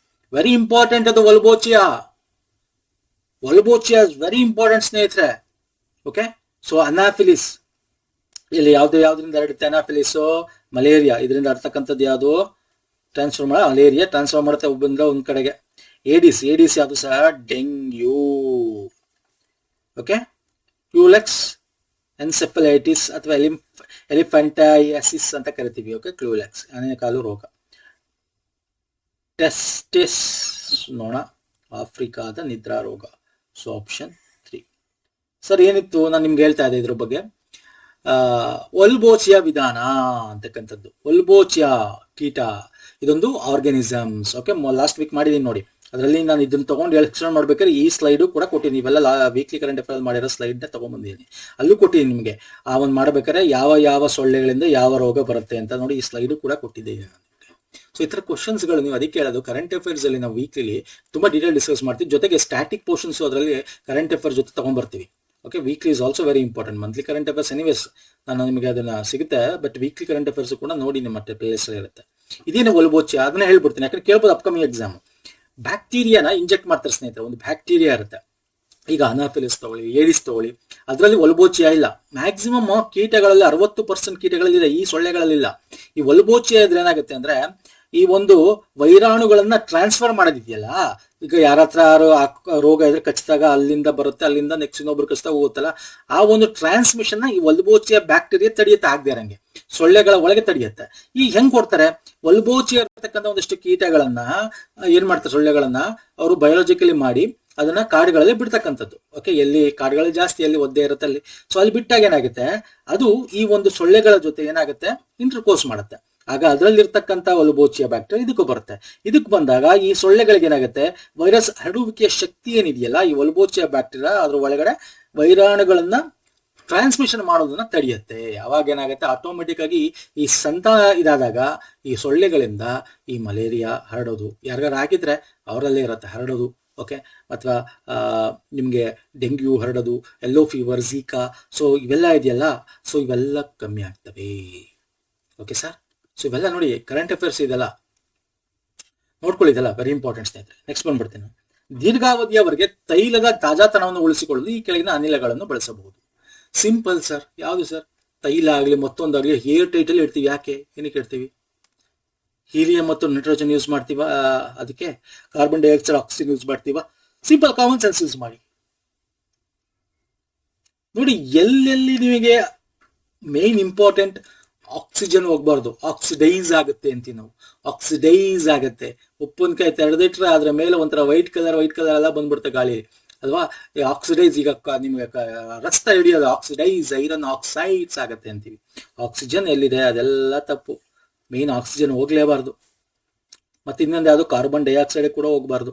ವೆರಿ ಇಂಪಾರ್ಟೆಂಟ್ ಅದು ವಲ್ಬೋಚಿಯಾ ಇಸ್ ವೆರಿ ಇಂಪಾರ್ಟೆಂಟ್ ಸ್ನೇಹಿತರೆ. ಓಕೆ, ಸೊ ಅನಾಫಿಲಿಸ್ ಇಲ್ಲಿ ಯಾವ್ದ್ರಿಂದ ಹರಡುತ್ತೆ? ಅನಾಫಿಲಿಸ್, ಮಲೇರಿಯಾ, ಇದರಿಂದ ಹರಡ್ತಕ್ಕಂಥದ್ದು ಯಾವುದು? ಮಲೇರಿಯಾ ಟ್ರಾನ್ಸ್ಫರ್ ಮಾಡುತ್ತೆ ಒಬ್ಬಂದ್ರೆ ಒಂದ್ ಕಡೆಗೆ. ಏಡಿಸ್ ಯಾವುದು ಸಹ? ಡೆಂಗ್ಯೂ. ಓಕೆ, ಕ್ಯೂಲೆಕ್ಸ್ ಎನ್ಸೆಫಲೈಟಿಸ್ ಅಥವಾ ಎಲಿಫೆಂಟೈಸಿಸ್ ಅಂತ ಕರಿತೀವಿ. ಓಕೆ, ಕ್ಲೂಲೆಕ್ಸ್ ಆನೆಕಾಲು ರೋಗ. ಟೆಸ್ಟಿಸ್ ನೋಣ, ಆಫ್ರಿಕಾದ ನಿದ್ರಾ ರೋಗ. So option 3. ಸರ್ ಏನಿತ್ತು ನಾನು ನಿಮ್ಗೆ ಹೇಳ್ತಾ ಇದ್ದೆ ಇದ್ರ ಬಗ್ಗೆ, ವಲ್ಬೋಚಿಯಾ ವಿಧಾನ ಅಂತಕ್ಕಂಥದ್ದು. ವಲ್ಬೋಚಿಯಾ ಕೀಟ, ಇದೊಂದು ಆರ್ಗಾನಿಸಮ್ಸ್. ಓಕೆ, ಲಾಸ್ಟ್ ವೀಕ್ ಮಾಡಿದೀನಿ ನೋಡಿ, ಅದರಲ್ಲಿ ನಾನು ಇದನ್ನ ತಗೊಂಡು ಎಕ್ಸ್ಪ್ಲೇನ್ ಮಾಡ್ಬೇಕಾದ್ರೆ ಈ ಸ್ಲೈಡು ಕೂಡ ಕೊಟ್ಟಿದ್ದೀನಿ. ಇವೆಲ್ಲ ವೀಕ್ಲಿ ಕರೆಂಟ್ ಅಫೇರ್ ಮಾಡಿರೋ ಸ್ಲೈಡ್ ನ ತಗೊಂಡ್ಬಂದಿದ್ದೀನಿ, ಅಲ್ಲೂ ಕೊಟ್ಟಿದ್ದೀನಿ ನಿಮಗೆ. ಆ ಒಂದು ಮಾಡ್ಬೇಕಾದ್ರೆ ಯಾವ ಸೊಳ್ಳೆಗಳಿಂದ ಯಾವ ರೋಗ ಬರುತ್ತೆ ಅಂತ ನೋಡಿ, ಈ ಸ್ಲೈಡು ಕೂಡ ಕೊಟ್ಟಿದ್ದೀನಿ ನಾನು ನಿಮಗೆ. ಸೊ ಸೊ ಈ ತರ ಕ್ವಶನ್ಸ್ಗಳು ನೀವು ಅದಕ್ಕೆ ಹೇಳೋದು ಕರೆಂಟ್ ಅಫೇರ್ಸ್ ಅಲ್ಲಿ ನಾವು ವೀಕ್ಲಿ ತುಂಬಾ ಡೀಟೇಲ್ ಡಿಸ್ಕಸ್ ಮಾಡ್ತೀವಿ. ಜೊತೆಗೆ ಸ್ಟ್ಯಾಟಿಕ್ ಪೋರ್ಷನ್ಸ್ ಅದರಲ್ಲಿ ಕರೆಂಟ್ ಅಫೇರ್ಸ್ ಜೊತೆ ತಗೊಂಡ್ಬರ್ತೀವಿ. Okay, weekly is also very important. Monthly current affairs anyways ನಾನು ನಿಮಗೆ ಅದನ್ನ ಸಿಗುತ್ತೆ, ಬಟ್ ವೀಕ್ಲಿ ಕರೆಂಟ್ ಅಫೇರ್ಸ್ ಕೂಡ ನೋಡಿ ನಿಮ್ಮ ಪ್ಲೇಸ್ ಇರುತ್ತೆ. ಇದೇನು ಒಲಬೋಚಿ ಅದನ್ನ ಹೇಳ್ಬಿಡ್ತೀನಿ, ಯಾಕಂದ್ರೆ ಕೇಳ್ಬೋದು ಅಪ್ಕಮಿಂಗ್ ಎಕ್ಸಾಮ್. ಬ್ಯಾಕ್ಟೀರಿಯಾನ ಇಂಜೆಕ್ಟ್ ಮಾಡ್ತಾರೆ ಸ್ನೇಹಿತರೆ. ಒಂದು ಬ್ಯಾಕ್ಟೀರಿಯಾ ಇರುತ್ತೆ, ಈಗ ಅನಾಫಿಲಿಸ್ ತಗೊಳ್ಳಿ, ಏಡಿಸ್ ತಗೊಳ್ಳಿ, ಅದರಲ್ಲಿ ಒಲಬೋಚಿಯಾ ಇಲ್ಲ. ಮ್ಯಾಕ್ಸಿಮಮ್ ಕೀಟಗಳಲ್ಲಿ 60% ಕೀಟಗಳಲ್ಲಿದೆ, ಈ ಸೊಳ್ಳೆಗಳಲ್ಲಿಲ್ಲ. ಈ ಒಲಬೋಚಿಯಾ ಇದ್ರೆ ಏನಾಗುತ್ತೆ ಅಂದ್ರೆ ಈ ಒಂದು ವೈರಾಣುಗಳನ್ನ ಟ್ರಾನ್ಸ್ಫರ್ ಮಾಡೋದಿದೆಯಲ್ಲ, ಈಗ ಯಾರ ಹತ್ರ ರೋಗ ಇದ್ರೆ ಕಚ್ಚಿದಾಗ ಅಲ್ಲಿಂದ ಬರುತ್ತೆ, ಅಲ್ಲಿಂದ ನೆಕ್ಸ್ಟ್ ಇನ್ನೊಬ್ರು ಕಚ್ಚಿದಾಗ ಹೋಗುತ್ತಲ್ಲ, ಆ ಒಂದು ಟ್ರಾನ್ಸ್ಮಿಷನ್ ಈ ಒಲ್ಬೋಚಿಯಾ ಬ್ಯಾಕ್ಟೀರಿಯಾ ತಡೆಯುತ್ತೆ, ಆಗದೆ ಇರಂಗೆ ಸೊಳ್ಳೆಗಳ ಒಳಗೆ ತಡೆಯುತ್ತೆ. ಈ ಹೆಂಗ್ ಕೊಡ್ತಾರೆ, ಒಲ್ಬೋಚಿಯಾ ಇರ್ತಕ್ಕಂಥ ಒಂದಿಷ್ಟು ಕೀಟಗಳನ್ನ ಏನ್ ಮಾಡ್ತಾರೆ, ಸೊಳ್ಳೆಗಳನ್ನ ಅವರು ಬಯೋಲಾಜಿಕಲಿ ಮಾಡಿ ಅದನ್ನ ಕಾಡುಗಳಲ್ಲಿ ಬಿಡ್ತಕ್ಕಂಥದ್ದು. ಓಕೆ, ಎಲ್ಲಿ ಕಾಡುಗಳಲ್ಲಿ ಜಾಸ್ತಿ, ಎಲ್ಲಿ ಒದ್ದೆ ಇರುತ್ತೆ ಅಲ್ಲಿ. ಸೊ ಅಲ್ಲಿ ಬಿಟ್ಟಾಗ ಏನಾಗುತ್ತೆ, ಅದು ಈ ಒಂದು ಸೊಳ್ಳೆಗಳ ಜೊತೆ ಏನಾಗುತ್ತೆ, ಇಂಟರ್ಕೋರ್ಸ್ ಮಾಡುತ್ತೆ. ಆಗ ಅದರಲ್ಲಿರ್ತಕ್ಕಂಥ ಒಲಬೋಚಿಯಾ ಬ್ಯಾಕ್ಟೀರಿಯಾ ಇದಕ್ಕೂ ಬರುತ್ತೆ. ಇದಕ್ಕೆ ಬಂದಾಗ ಈ ಸೊಳ್ಳೆಗಳಿಗೆ ಏನಾಗುತ್ತೆ, ವೈರಸ್ ಹರಡುವಿಕೆಯ ಶಕ್ತಿ ಏನಿದೆಯಲ್ಲ, ಈ ಒಲಬೋಚಿಯಾ ಬ್ಯಾಕ್ಟೀರಿಯಾ ಅದ್ರ ಒಳಗಡೆ ವೈರಾಣುಗಳನ್ನ ಟ್ರಾನ್ಸ್ಮಿಷನ್ ಮಾಡೋದನ್ನ ತಡೆಯುತ್ತೆ. ಅವಾಗ ಏನಾಗುತ್ತೆ, ಆಟೋಮೆಟಿಕ್ ಆಗಿ ಈ ಸಂತಾನ ಇದಾದಾಗ ಈ ಸೊಳ್ಳೆಗಳಿಂದ ಈ ಮಲೇರಿಯಾ ಹರಡೋದು, ಯಾರಿಗಾರು ಆಗಿದ್ರೆ ಅವರಲ್ಲೇ ಇರುತ್ತೆ ಹರಡೋದು. ಓಕೆ, ಅಥವಾ ನಿಮ್ಗೆ ಡೆಂಗ್ಯೂ ಹರಡೋದು, ಯೆಲ್ಲೋ ಫೀವರ್, ಝೀಕಾ, ಸೊ ಇವೆಲ್ಲ ಇದೆಯಲ್ಲ, ಸೊ ಇವೆಲ್ಲ ಕಮ್ಮಿ ಆಗ್ತವೆ. ಓಕೆ ಸರ್, ಸೊ ಇವೆಲ್ಲ ನೋಡಿ ಕರೆಂಟ್ ಅಫೇರ್ಸ್ ಇದೆಲ್ಲ ನೋಡ್ಕೊಳ್ಳಿದೆಲ್ಲ ವೆರಿ ಇಂಪಾರ್ಟೆಂಟ್ ಸ್ನೇಹಿತರೆ. ನೆಕ್ಸ್ಟ್ ಬಂದ್ಬಿಡ್ತೀನಿ. ದೀರ್ಘಾವಧಿಯವರೆಗೆ ತೈಲದ ತಾಜಾತನವನ್ನು ಉಳಿಸಿಕೊಳ್ಳಲು ಈ ಕೆಳಗಿನ ಅನಿಲಗಳನ್ನು ಬಳಸಬಹುದು. ಸಿಂಪಲ್ ಸರ್, ಯಾವುದು ಸರ್? ತೈಲ ಆಗಲಿ ಮತ್ತೊಂದಾಗಲಿ ಏರ್ ಟೈಟ್ ಅಲ್ಲಿ ಇಡ್ತೀವಿ. ಯಾಕೆ, ಏನಕ್ಕೆ ಇಡ್ತೀವಿ? ಹೀಲಿಯಂ ಮತ್ತು ನೈಟ್ರೋಜನ್ ಯೂಸ್ ಮಾಡ್ತೀವ, ಅದಕ್ಕೆ ಕಾರ್ಬನ್ ಡೈಆಕ್ಸೈಡ್, ಆಕ್ಸಿಜನ್ ಯೂಸ್ ಮಾಡ್ತೀವ. ಸಿಂಪಲ್ ಕಾಮನ್ ಸೆನ್ಸ್ ಯೂಸ್ ಮಾಡಿ ನೋಡಿ. ಎಲ್ಲೆಲ್ಲಿ ನಿಮಗೆ ಮೇನ್ ಇಂಪಾರ್ಟೆಂಟ್, ಆಕ್ಸಿಜನ್ ಹೋಗ್ಬಾರ್ದು, ಆಕ್ಸಿಡೈಸ್ ಆಗುತ್ತೆ ಅಂತೀವಿ ನಾವು. ಆಕ್ಸಿಡೈಸ್ ಆಗುತ್ತೆ. ಉಪ್ಪಿನಕಾಯಿ ತೆರೆದಿಟ್ರೆ ಅದ್ರ ಮೇಲೆ ಒಂಥರ ವೈಟ್ ಕಲರ್ ಎಲ್ಲ ಬಂದ್ಬಿಡುತ್ತೆ ಗಾಳಿ ಅಲ್ವಾ. ಆಕ್ಸಿಡೈಸ್, ಈಗ ನಿಮ್ಗೆ ರಸ್ತೆ ಹಿಡಿಯೋದು ಆಕ್ಸಿಡೈಸ್, ಐರನ್ ಆಕ್ಸೈಡ್ಸ್ ಆಗತ್ತೆ ಅಂತೀವಿ. ಆಕ್ಸಿಜನ್ ಎಲ್ಲಿದೆ ಅದೆಲ್ಲ ತಪ್ಪು. ಮೇನ್ ಆಕ್ಸಿಜನ್ ಹೋಗ್ಲೇಬಾರ್ದು. ಮತ್ತೆ ಇನ್ನೊಂದು ಯಾವುದು, ಕಾರ್ಬನ್ ಡೈಆಕ್ಸೈಡ್ ಕೂಡ ಹೋಗ್ಬಾರ್ದು.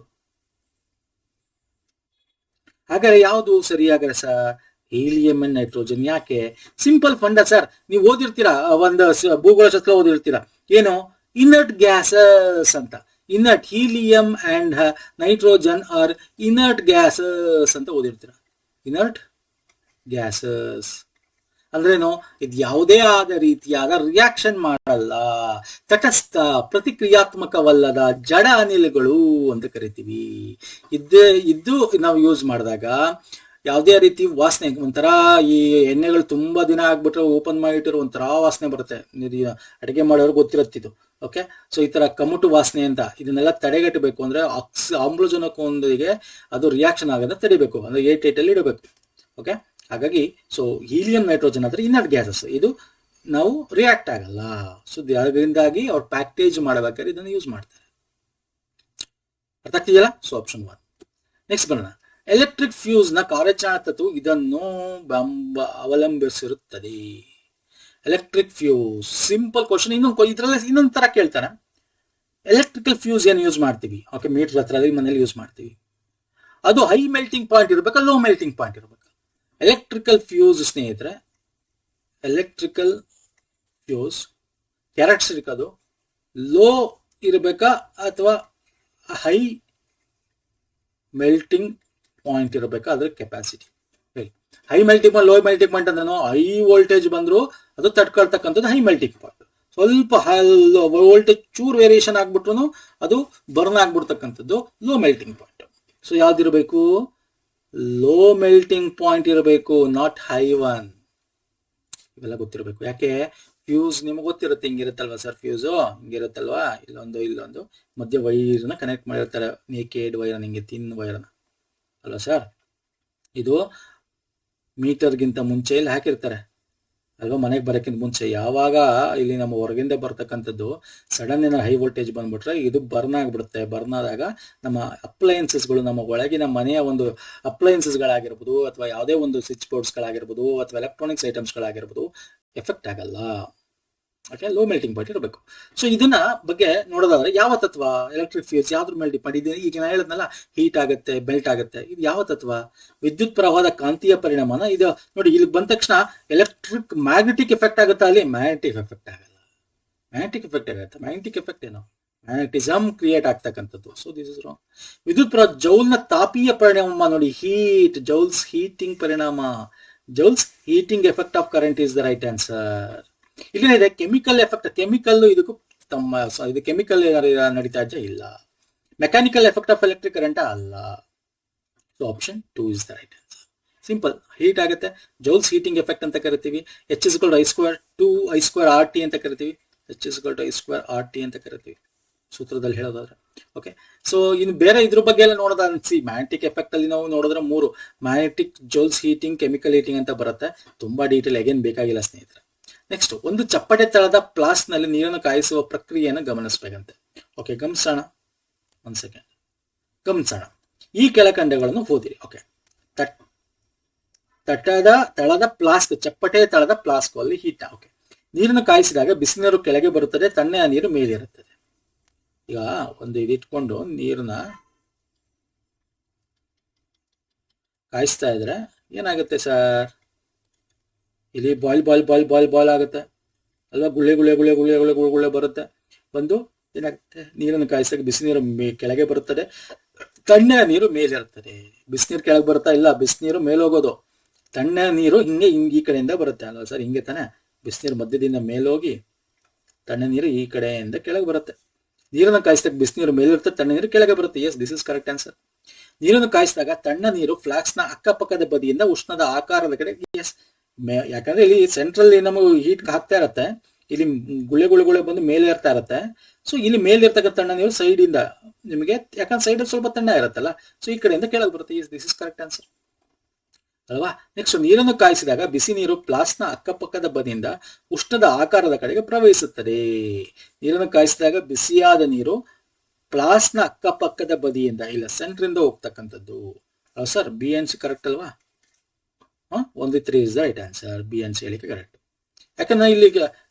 ಹಾಗಾದ್ರೆ ಯಾವುದು ಸರಿಯಾಗ್ರೆ ಸರ್? Helium and nitrogen. ಯಾಕೆ? ಸಿಂಪಲ್ ಫಂಡ ಸರ್. ನೀವು ಓದಿರ್ತೀರಾ, ಒಂದು ಭೂಗೋಳಶಾಸ್ತ್ರ ಓದಿರ್ತೀರಾ, ಏನು ಇನರ್ಟ್ ಗ್ಯಾಸಸ್ ಅಂತ. Inert, helium and nitrogen are inert gases ಅಂತ ಓದಿರ್ತೀರಾ. ಇನರ್ಟ್ ಗ್ಯಾಸಸ್ ಅಂದ್ರೇನು? ಇದು ಯಾವುದೇ ಆದ ರೀತಿಯಾದ ರಿಯಾಕ್ಷನ್ ಮಾಡಲ್ಲ, ತಟಸ್ಥ, ಪ್ರತಿಕ್ರಿಯಾತ್ಮಕವಲ್ಲದ ಜಡ ಅನಿಲಗಳು ಅಂತ ಕರಿತೀವಿ. ಇದ್ದು ನಾವು ಯೂಸ್ ಮಾಡಿದಾಗ ಯಾವುದೇ ರೀತಿ ವಾಸನೆ, ಒಂಥರ ಈ ಎಣ್ಣೆಗಳು ತುಂಬಾ ದಿನ ಆಗ್ಬಿಟ್ರೆ ಓಪನ್ ಮಾಡಿಟ್ಟಿರೋ ಒಂಥರ ವಾಸನೆ ಬರುತ್ತೆ. ಅಡಿಗೆ ಮಾಡೋರು ಗೊತ್ತಿರತ್ತಿದ್ದು. ಓಕೆ, ಸೊ ಈ ತರ ಕಮಟು ವಾಸನೆ ಅಂತ, ಇದನ್ನೆಲ್ಲ ತಡೆಗಟ್ಟಬೇಕು ಅಂದ್ರೆ ಆಮ್ಲಜನಕದೊಂದಿಗೆ ಅದು ರಿಯಾಕ್ಷನ್ ಆಗೋದನ್ನ ತಡಿಬೇಕು, ಅಂದ್ರೆ ಏರ್ ಟೈಟ್ ಅಲ್ಲಿ ಇಡಬೇಕು. ಓಕೆ, ಹಾಗಾಗಿ ಸೊ ಹೀಲಿಯಂ ನೈಟ್ರೋಜನ್ ಅಂದ್ರೆ ಇನರ್ಟ್ ಗ್ಯಾಸಸ್, ಇದು ನಾವು ರಿಯಾಕ್ಟ್ ಆಗಲ್ಲ. ಸೊ ಅದರಿಂದಾಗಿ ಅವ್ರು ಪ್ಯಾಕೇಜ್ ಮಾಡಬೇಕಾದ್ರೆ ಇದನ್ನು ಯೂಸ್ ಮಾಡ್ತಾರೆ. ಅರ್ಥ ಆಗ್ತಿದೆಯಲ್ಲ? So option 1. ನೆಕ್ಸ್ಟ್ ಬರೋಣ. ಎಲೆಕ್ಟ್ರಿಕ್ ಫ್ಯೂಸ್ ನ ಕಾರ್ಯಾಚರಣಾ ತತ್ವ ಇದನ್ನು ಅವಲಂಬಿಸಿರುತ್ತದೆ. Electric fuse simple question. ಇದ್ರಲ್ಲಿ ಇನ್ನೊಂದು ತರ ಕೇಳ್ತಾನೆ. ಎಲೆಕ್ಟ್ರಿಕಲ್ ಫ್ಯೂಸ್ ಏನು ಯೂಸ್ ಮಾಡ್ತೀವಿ? ಓಕೆ, ಮೀಟರ್ ಹತ್ರ ಮನೇಲಿ ಯೂಸ್ ಮಾಡ್ತೀವಿ. ಅದು ಹೈ ಮೆಲ್ಟಿಂಗ್ ಪಾಯಿಂಟ್ ಇರ್ಬೇಕಾ, ಲೋ ಮೆಲ್ಟಿಂಗ್ ಪಾಯಿಂಟ್ ಇರ್ಬೇಕಾ? ಎಲೆಕ್ಟ್ರಿಕಲ್ ಫ್ಯೂಸ್ ಸ್ನೇಹಿತರೆ, ಎಲೆಕ್ಟ್ರಿಕಲ್ ಫ್ಯೂಸ್ ಕ್ಯಾರೆಕ್ಟರಿಸ್ಟಿಕ್ ಅದು ಲೋ ಇರಬೇಕಾ ಅಥವಾ ಹೈ ಮೆಲ್ಟಿಂಗ್ ಪಾಯಿಂಟ್ ಇರಬೇಕಾ? ಅದ್ರ capacity. High melting point, low melting point ಅಂದ್ರೆ ಹೈ ವೋಲ್ಟೇಜ್ ಬಂದ್ರು ಅದು ತಡ್ಕೊಳ್ತಕ್ಕಂಥದ್ದು ಹೈ ಮೆಲ್ಟಿಂಗ್ ಪಾಯಿಂಟ್. ಸ್ವಲ್ಪ ವೋಲ್ಟೇಜ್ ಚೂರ್ ವೇರಿಯೇಷನ್ ಆಗ್ಬಿಟ್ರು ಅದು ಬರ್ನ್ ಆಗ್ಬಿಡ್ತಕ್ಕಂಥದ್ದು ಲೋ ಮೆಲ್ಟಿಂಗ್ ಪಾಯಿಂಟ್. ಸೊ ಯಾವ್ದಿರಬೇಕು? ಲೋ ಮೆಲ್ಟಿಂಗ್ ಪಾಯಿಂಟ್ ಇರಬೇಕು, ನಾಟ್ ಹೈ ಒನ್. ಇವೆಲ್ಲ ಗೊತ್ತಿರಬೇಕು. ಯಾಕೆ? ಫ್ಯೂಸ್ ನಿಮ್ಗೆ ಗೊತ್ತಿರುತ್ತೆ, ಹಿಂಗಿರುತ್ತಲ್ವಾ ಸರ್? ಫ್ಯೂಸು ಹಿಂಗಿರುತ್ತಲ್ವಾ, ಇಲ್ಲೊಂದು ಮಧ್ಯ ವೈರ್ನ ಕನೆಕ್ಟ್ ಮಾಡಿರ್ತಾರೆ, ನೇಕೆಡ್ ವೈರ್ನ, ಹಿಂಗೆ ತಿನ್ ವೈರ್ನ ಅಲ್ವಾ ಸರ್? ಇದು ಮೀಟರ್ಗಿಂತ ಮುಂಚೆ ಇಲ್ಲಿ ಹಾಕಿರ್ತಾರೆ ಅಲ್ವಾ, ಮನೆಗೆ ಬರೋಕ್ಕಿಂತ ಮುಂಚೆ. ಯಾವಾಗ ಇಲ್ಲಿ ನಮ್ಮ ಹೊರಗಿಂದ ಬರ್ತಕ್ಕಂಥದ್ದು ಸಡನ್ ಏನಾದ್ರು ಹೈ ವೋಲ್ಟೇಜ್ ಬಂದ್ಬಿಟ್ರೆ ಇದು ಬರ್ನ್ ಆಗ್ಬಿಡುತ್ತೆ. ಬರ್ನ್ ಆದಾಗ ನಮ್ಮ ಅಪ್ಲಯನ್ಸಸ್ಗಳು, ನಮ್ಮ ಒಳಗಿನ ಮನೆಯ ಒಂದು ಅಪ್ಲಯನ್ಸಸ್ಗಳಾಗಿರ್ಬೋದು, ಅಥವಾ ಯಾವುದೇ ಒಂದು ಸ್ವಿಚ್ ಬೋರ್ಡ್ಸ್ಗಳಾಗಿರ್ಬೋದು, ಅಥವಾ ಎಲೆಕ್ಟ್ರಾನಿಕ್ಸ್ ಐಟಮ್ಸ್ಗಳಾಗಿರ್ಬೋದು, ಎಫೆಕ್ಟ್ ಆಗಲ್ಲ. ಓಕೆ, ಲೋ ಮೆಲ್ಟಿಂಗ್ ಪಾಯಿಂಟ್ ಇರಬೇಕು. ಸೊ ಇದನ್ನ ಬಗ್ಗೆ ನೋಡೋದಾದ್ರೆ ಯಾವ ತತ್ವ? ಎಲೆಕ್ಟ್ರಿಕ್ ಫ್ಯೂಸ್ ಯಾವ್ದ್ರ ಮೇಲೆ ಡಿಪೆಂಡ್ ಇದೆ? ಈಗ ನಾನು ಹೇಳಿದ್ನಲ್ಲ, ಹೀಟ್ ಆಗುತ್ತೆ, ಬೆಲ್ಟ್ ಆಗುತ್ತೆ. ಇದು ಯಾವ ತತ್ವ? ವಿದ್ಯುತ್ ಪ್ರವಾಹದ ಕಾಂತೀಯ ಪರಿಣಾಮನ ಇದು ನೋಡಿ. ಇಲ್ಲಿ ಬಂದ ತಕ್ಷಣ ಮ್ಯಾಗ್ನೆಟಿಕ್ ಎಫೆಕ್ಟ್ ಆಗುತ್ತಾ? ಅಲ್ಲಿ ಮ್ಯಾಗ್ನೆಟಿಕ್ ಎಫೆಕ್ಟ್ ಆಗಲ್ಲ. ಮ್ಯಾಗ್ನೆಟಿಕ್ ಎಫೆಕ್ಟ್ ಆಗುತ್ತೆ. ಮ್ಯಾಗ್ನೆಟಿಕ್ ಎಫೆಕ್ಟ್ ಏನು? ಮ್ಯಾಗ್ನೆಟಿಸಮ್ ಕ್ರಿಯೇಟ್ ಆಗ್ತಕ್ಕಂಥದ್ದು. So this is wrong. ವಿದ್ಯುತ್ ಜೌಲ್ನ ತಾಪೀಯ ಪರಿಣಾಮ ನೋಡಿ, ಹೀಟ್, ಜೌಲ್ಸ್ ಹೀಟಿಂಗ್ ಪರಿಣಾಮ, Joule's heating effect of current is the right answer. ಇಲ್ಲೇನಿದೆ ಕೆಮಿಕಲ್ ಎಫೆಕ್ಟ್, ಕೆಮಿಕಲ್ ಇದಕ್ಕೂ ಇದು ಕೆಮಿಕಲ್ ನಡೀತಾ ಇದ್ದ ಇಲ್ಲ. Mechanical effect of electric current ಅಲ್ಲ. So option 2 is the right answer. Simple, heat ಆಗುತ್ತೆ, ಜೌಲ್ಸ್ ಹೀಟಿಂಗ್ ಎಫೆಕ್ಟ್ ಅಂತ ಕರಿತೀವಿ. H=I², 2I²RT ಅಂತ ಕರಿತೀವಿ. H=I²RT ಅಂತ ಕರಿತೀವಿ ಸೂತ್ರದಲ್ಲಿ ಹೇಳೋದಾದ್ರೆ. ಓಕೆ, ಸೊ ಇನ್ನು ಬೇರೆ ಇದ್ರ ಬಗ್ಗೆ ಎಲ್ಲ ನೋಡೋದ ಅನ್ಸಿ, ಮ್ಯಾಗ್ನೆಟಿಕ್ ಎಫೆಕ್ಟ್ ಅಲ್ಲಿ ನಾವು ನೋಡಿದ್ರೆ 3 magnetic, joules heating, chemical heating ಅಂತ ಬರುತ್ತೆ. ತುಂಬಾ ಡೀಟೇಲ್ ಅಗೇನ್ ಬೇಕಾಗಿಲ್ಲ ಸ್ನೇಹಿತರೆ. ನೆಕ್ಸ್ಟ್, ಒಂದು ಚಪ್ಪಟೆ ತಳದ ಪ್ಲಾಸ್ ನಲ್ಲಿ ನೀರನ್ನು ಕಾಯಿಸುವ ಪ್ರಕ್ರಿಯೆಯನ್ನು ಗಮನಿಸಬೇಕಂತೆ. ಓಕೆ, ಗಮನಿಸೋಣ, ಒಂದ್ ಸೆಕೆಂಡ್ ಗಮನಿಸೋಣ. ಈ ಕೆಳಕಂಡಗಳನ್ನು ಓದಿರಿ. ಓಕೆ, ತಳದ ಫ್ಲಾಸ್ಕ್, ಚಪ್ಪಟೆ ತಳದ ಫ್ಲಾಸ್ಕ್ ಅಲ್ಲಿ ಹೀಟ್. ಓಕೆ, ನೀರನ್ನು ಕಾಯಿಸಿದಾಗ ಬಿಸಿನೀರು ಕೆಳಗೆ ಬರುತ್ತದೆ, ತಣ್ಣನೆಯ ನೀರು ಮೇಲಿರುತ್ತದೆ. ಈಗ ಒಂದು ಇದಿಟ್ಕೊಂಡು ನೀರನ್ನ ಕಾಯಿಸ್ತಾ ಇದ್ರೆ ಏನಾಗುತ್ತೆ ಸರ್? ಇಲ್ಲಿ ಬಾಯ್ಲ್ ಆಗುತ್ತೆ ಅಲ್ವಾ? ಗುಳ್ಳೆ ಗುಳ್ಳೆ ಗುಳ್ಳೆ ಗುಳ್ಳೆ ಗುಳ್ಳೆ ಗುಳ್ಳೆ ಗುಳ್ಳೆ ಬರುತ್ತೆ. ಬಂದು ಏನಾಗುತ್ತೆ? ನೀರನ್ನು ಕಾಯಿಸಿದಾಗ ಬಿಸಿನೀರು ಕೆಳಗೆ ಬರುತ್ತದೆ, ತಣ್ಣನೆಯ ನೀರು ಮೇಲಿರುತ್ತದೆ. ಬಿಸಿನೀರು ಕೆಳಗೆ ಬರುತ್ತಾ? ಇಲ್ಲ, ಬಿಸಿನೀರು ಮೇಲೋಗೋದು, ತಣ್ಣನೆಯ ನೀರು ಹಿಂಗೆ ಈ ಕಡೆಯಿಂದ ಬರುತ್ತೆ ಅಲ್ವಾ ಸರ್? ಹಿಂಗೆ ತಾನೆ, ಬಿಸಿನೀರು ಮಧ್ಯದಿಂದ ಮೇಲೋಗಿ ತಣ್ಣ ನೀರು ಈ ಕಡೆಯಿಂದ ಕೆಳಗೆ ಬರುತ್ತೆ. ನೀರನ್ನು ಕಾಯಿಸಿದಾಗ ಬಿಸಿನೀರು ಮೇಲಿರುತ್ತೆ, ತಣ್ಣ ನೀರು ಕೆಳಗೆ ಬರುತ್ತೆ. Yes, this is correct answer. ನೀರನ್ನು ಕಾಯಿಸಿದಾಗ ತಣ್ಣ ನೀರು ಫ್ಲಾಕ್ಸ್ ನ ಅಕ್ಕಪಕ್ಕದ ಬದಿಯಿಂದ ಉಷ್ಣದ ಆಕಾರದ ಕಡೆ. ಎಸ್, ಯಾಕಂದ್ರೆ ಇಲ್ಲಿ ಸೆಂಟ್ರಲ್ ನಮಗೆ ಹೀಟ್ ಹಾಕ್ತಾ ಇರತ್ತೆ, ಇಲ್ಲಿ ಗುಳೆ ಗುಳೆ ಗುಳೆ ಬಂದು ಮೇಲೆ ಇರ್ತಾ ಇರತ್ತೆ. ಸೊ ಇಲ್ಲಿ ಮೇಲೆ ಇರ್ತಕ್ಕಂಥ ತಣ್ಣ ನೀರು ಸೈಡ್ ಇಂದ ನಿಮಗೆ, ಯಾಕಂದ್ರೆ ಸೈಡ್ ಸ್ವಲ್ಪ ತಣ್ಣ ಇರತ್ತಲ್ಲ, ಸೊ ಈ ಕಡೆಯಿಂದ ಕೆಳಗೆ ಬರುತ್ತೆ. Yes, this is correct answer ಅಲ್ವಾ? ನೆಕ್ಸ್ಟ್, ನೀರನ್ನು ಕಾಯಿಸಿದಾಗ ಬಿಸಿ ನೀರು ಪ್ಲಾಸ್ನ ಅಕ್ಕಪಕ್ಕದ ಬದಿಯಿಂದ ಉಷ್ಣದ ಆಕಾರದ ಕಡೆಗೆ ಪ್ರವಹಿಸುತ್ತದೆ. ನೀರನ್ನು ಕಾಯಿಸಿದಾಗ ಬಿಸಿಯಾದ ನೀರು ಪ್ಲಾಸ್ನ ಅಕ್ಕಪಕ್ಕದ ಬದಿಯಿಂದ, ಇಲ್ಲ ಸೆಂಟ್ರಿಂದ ಹೋಗ್ತಕ್ಕಂಥದ್ದು sir. B N C correct ಅಲ್ವಾ? 1-3 is the right answer. B N C ಹೇಳಿಕೆ ಕರೆಕ್ಟ್. ಯಾಕಂದ್ರೆ ಇಲ್ಲಿ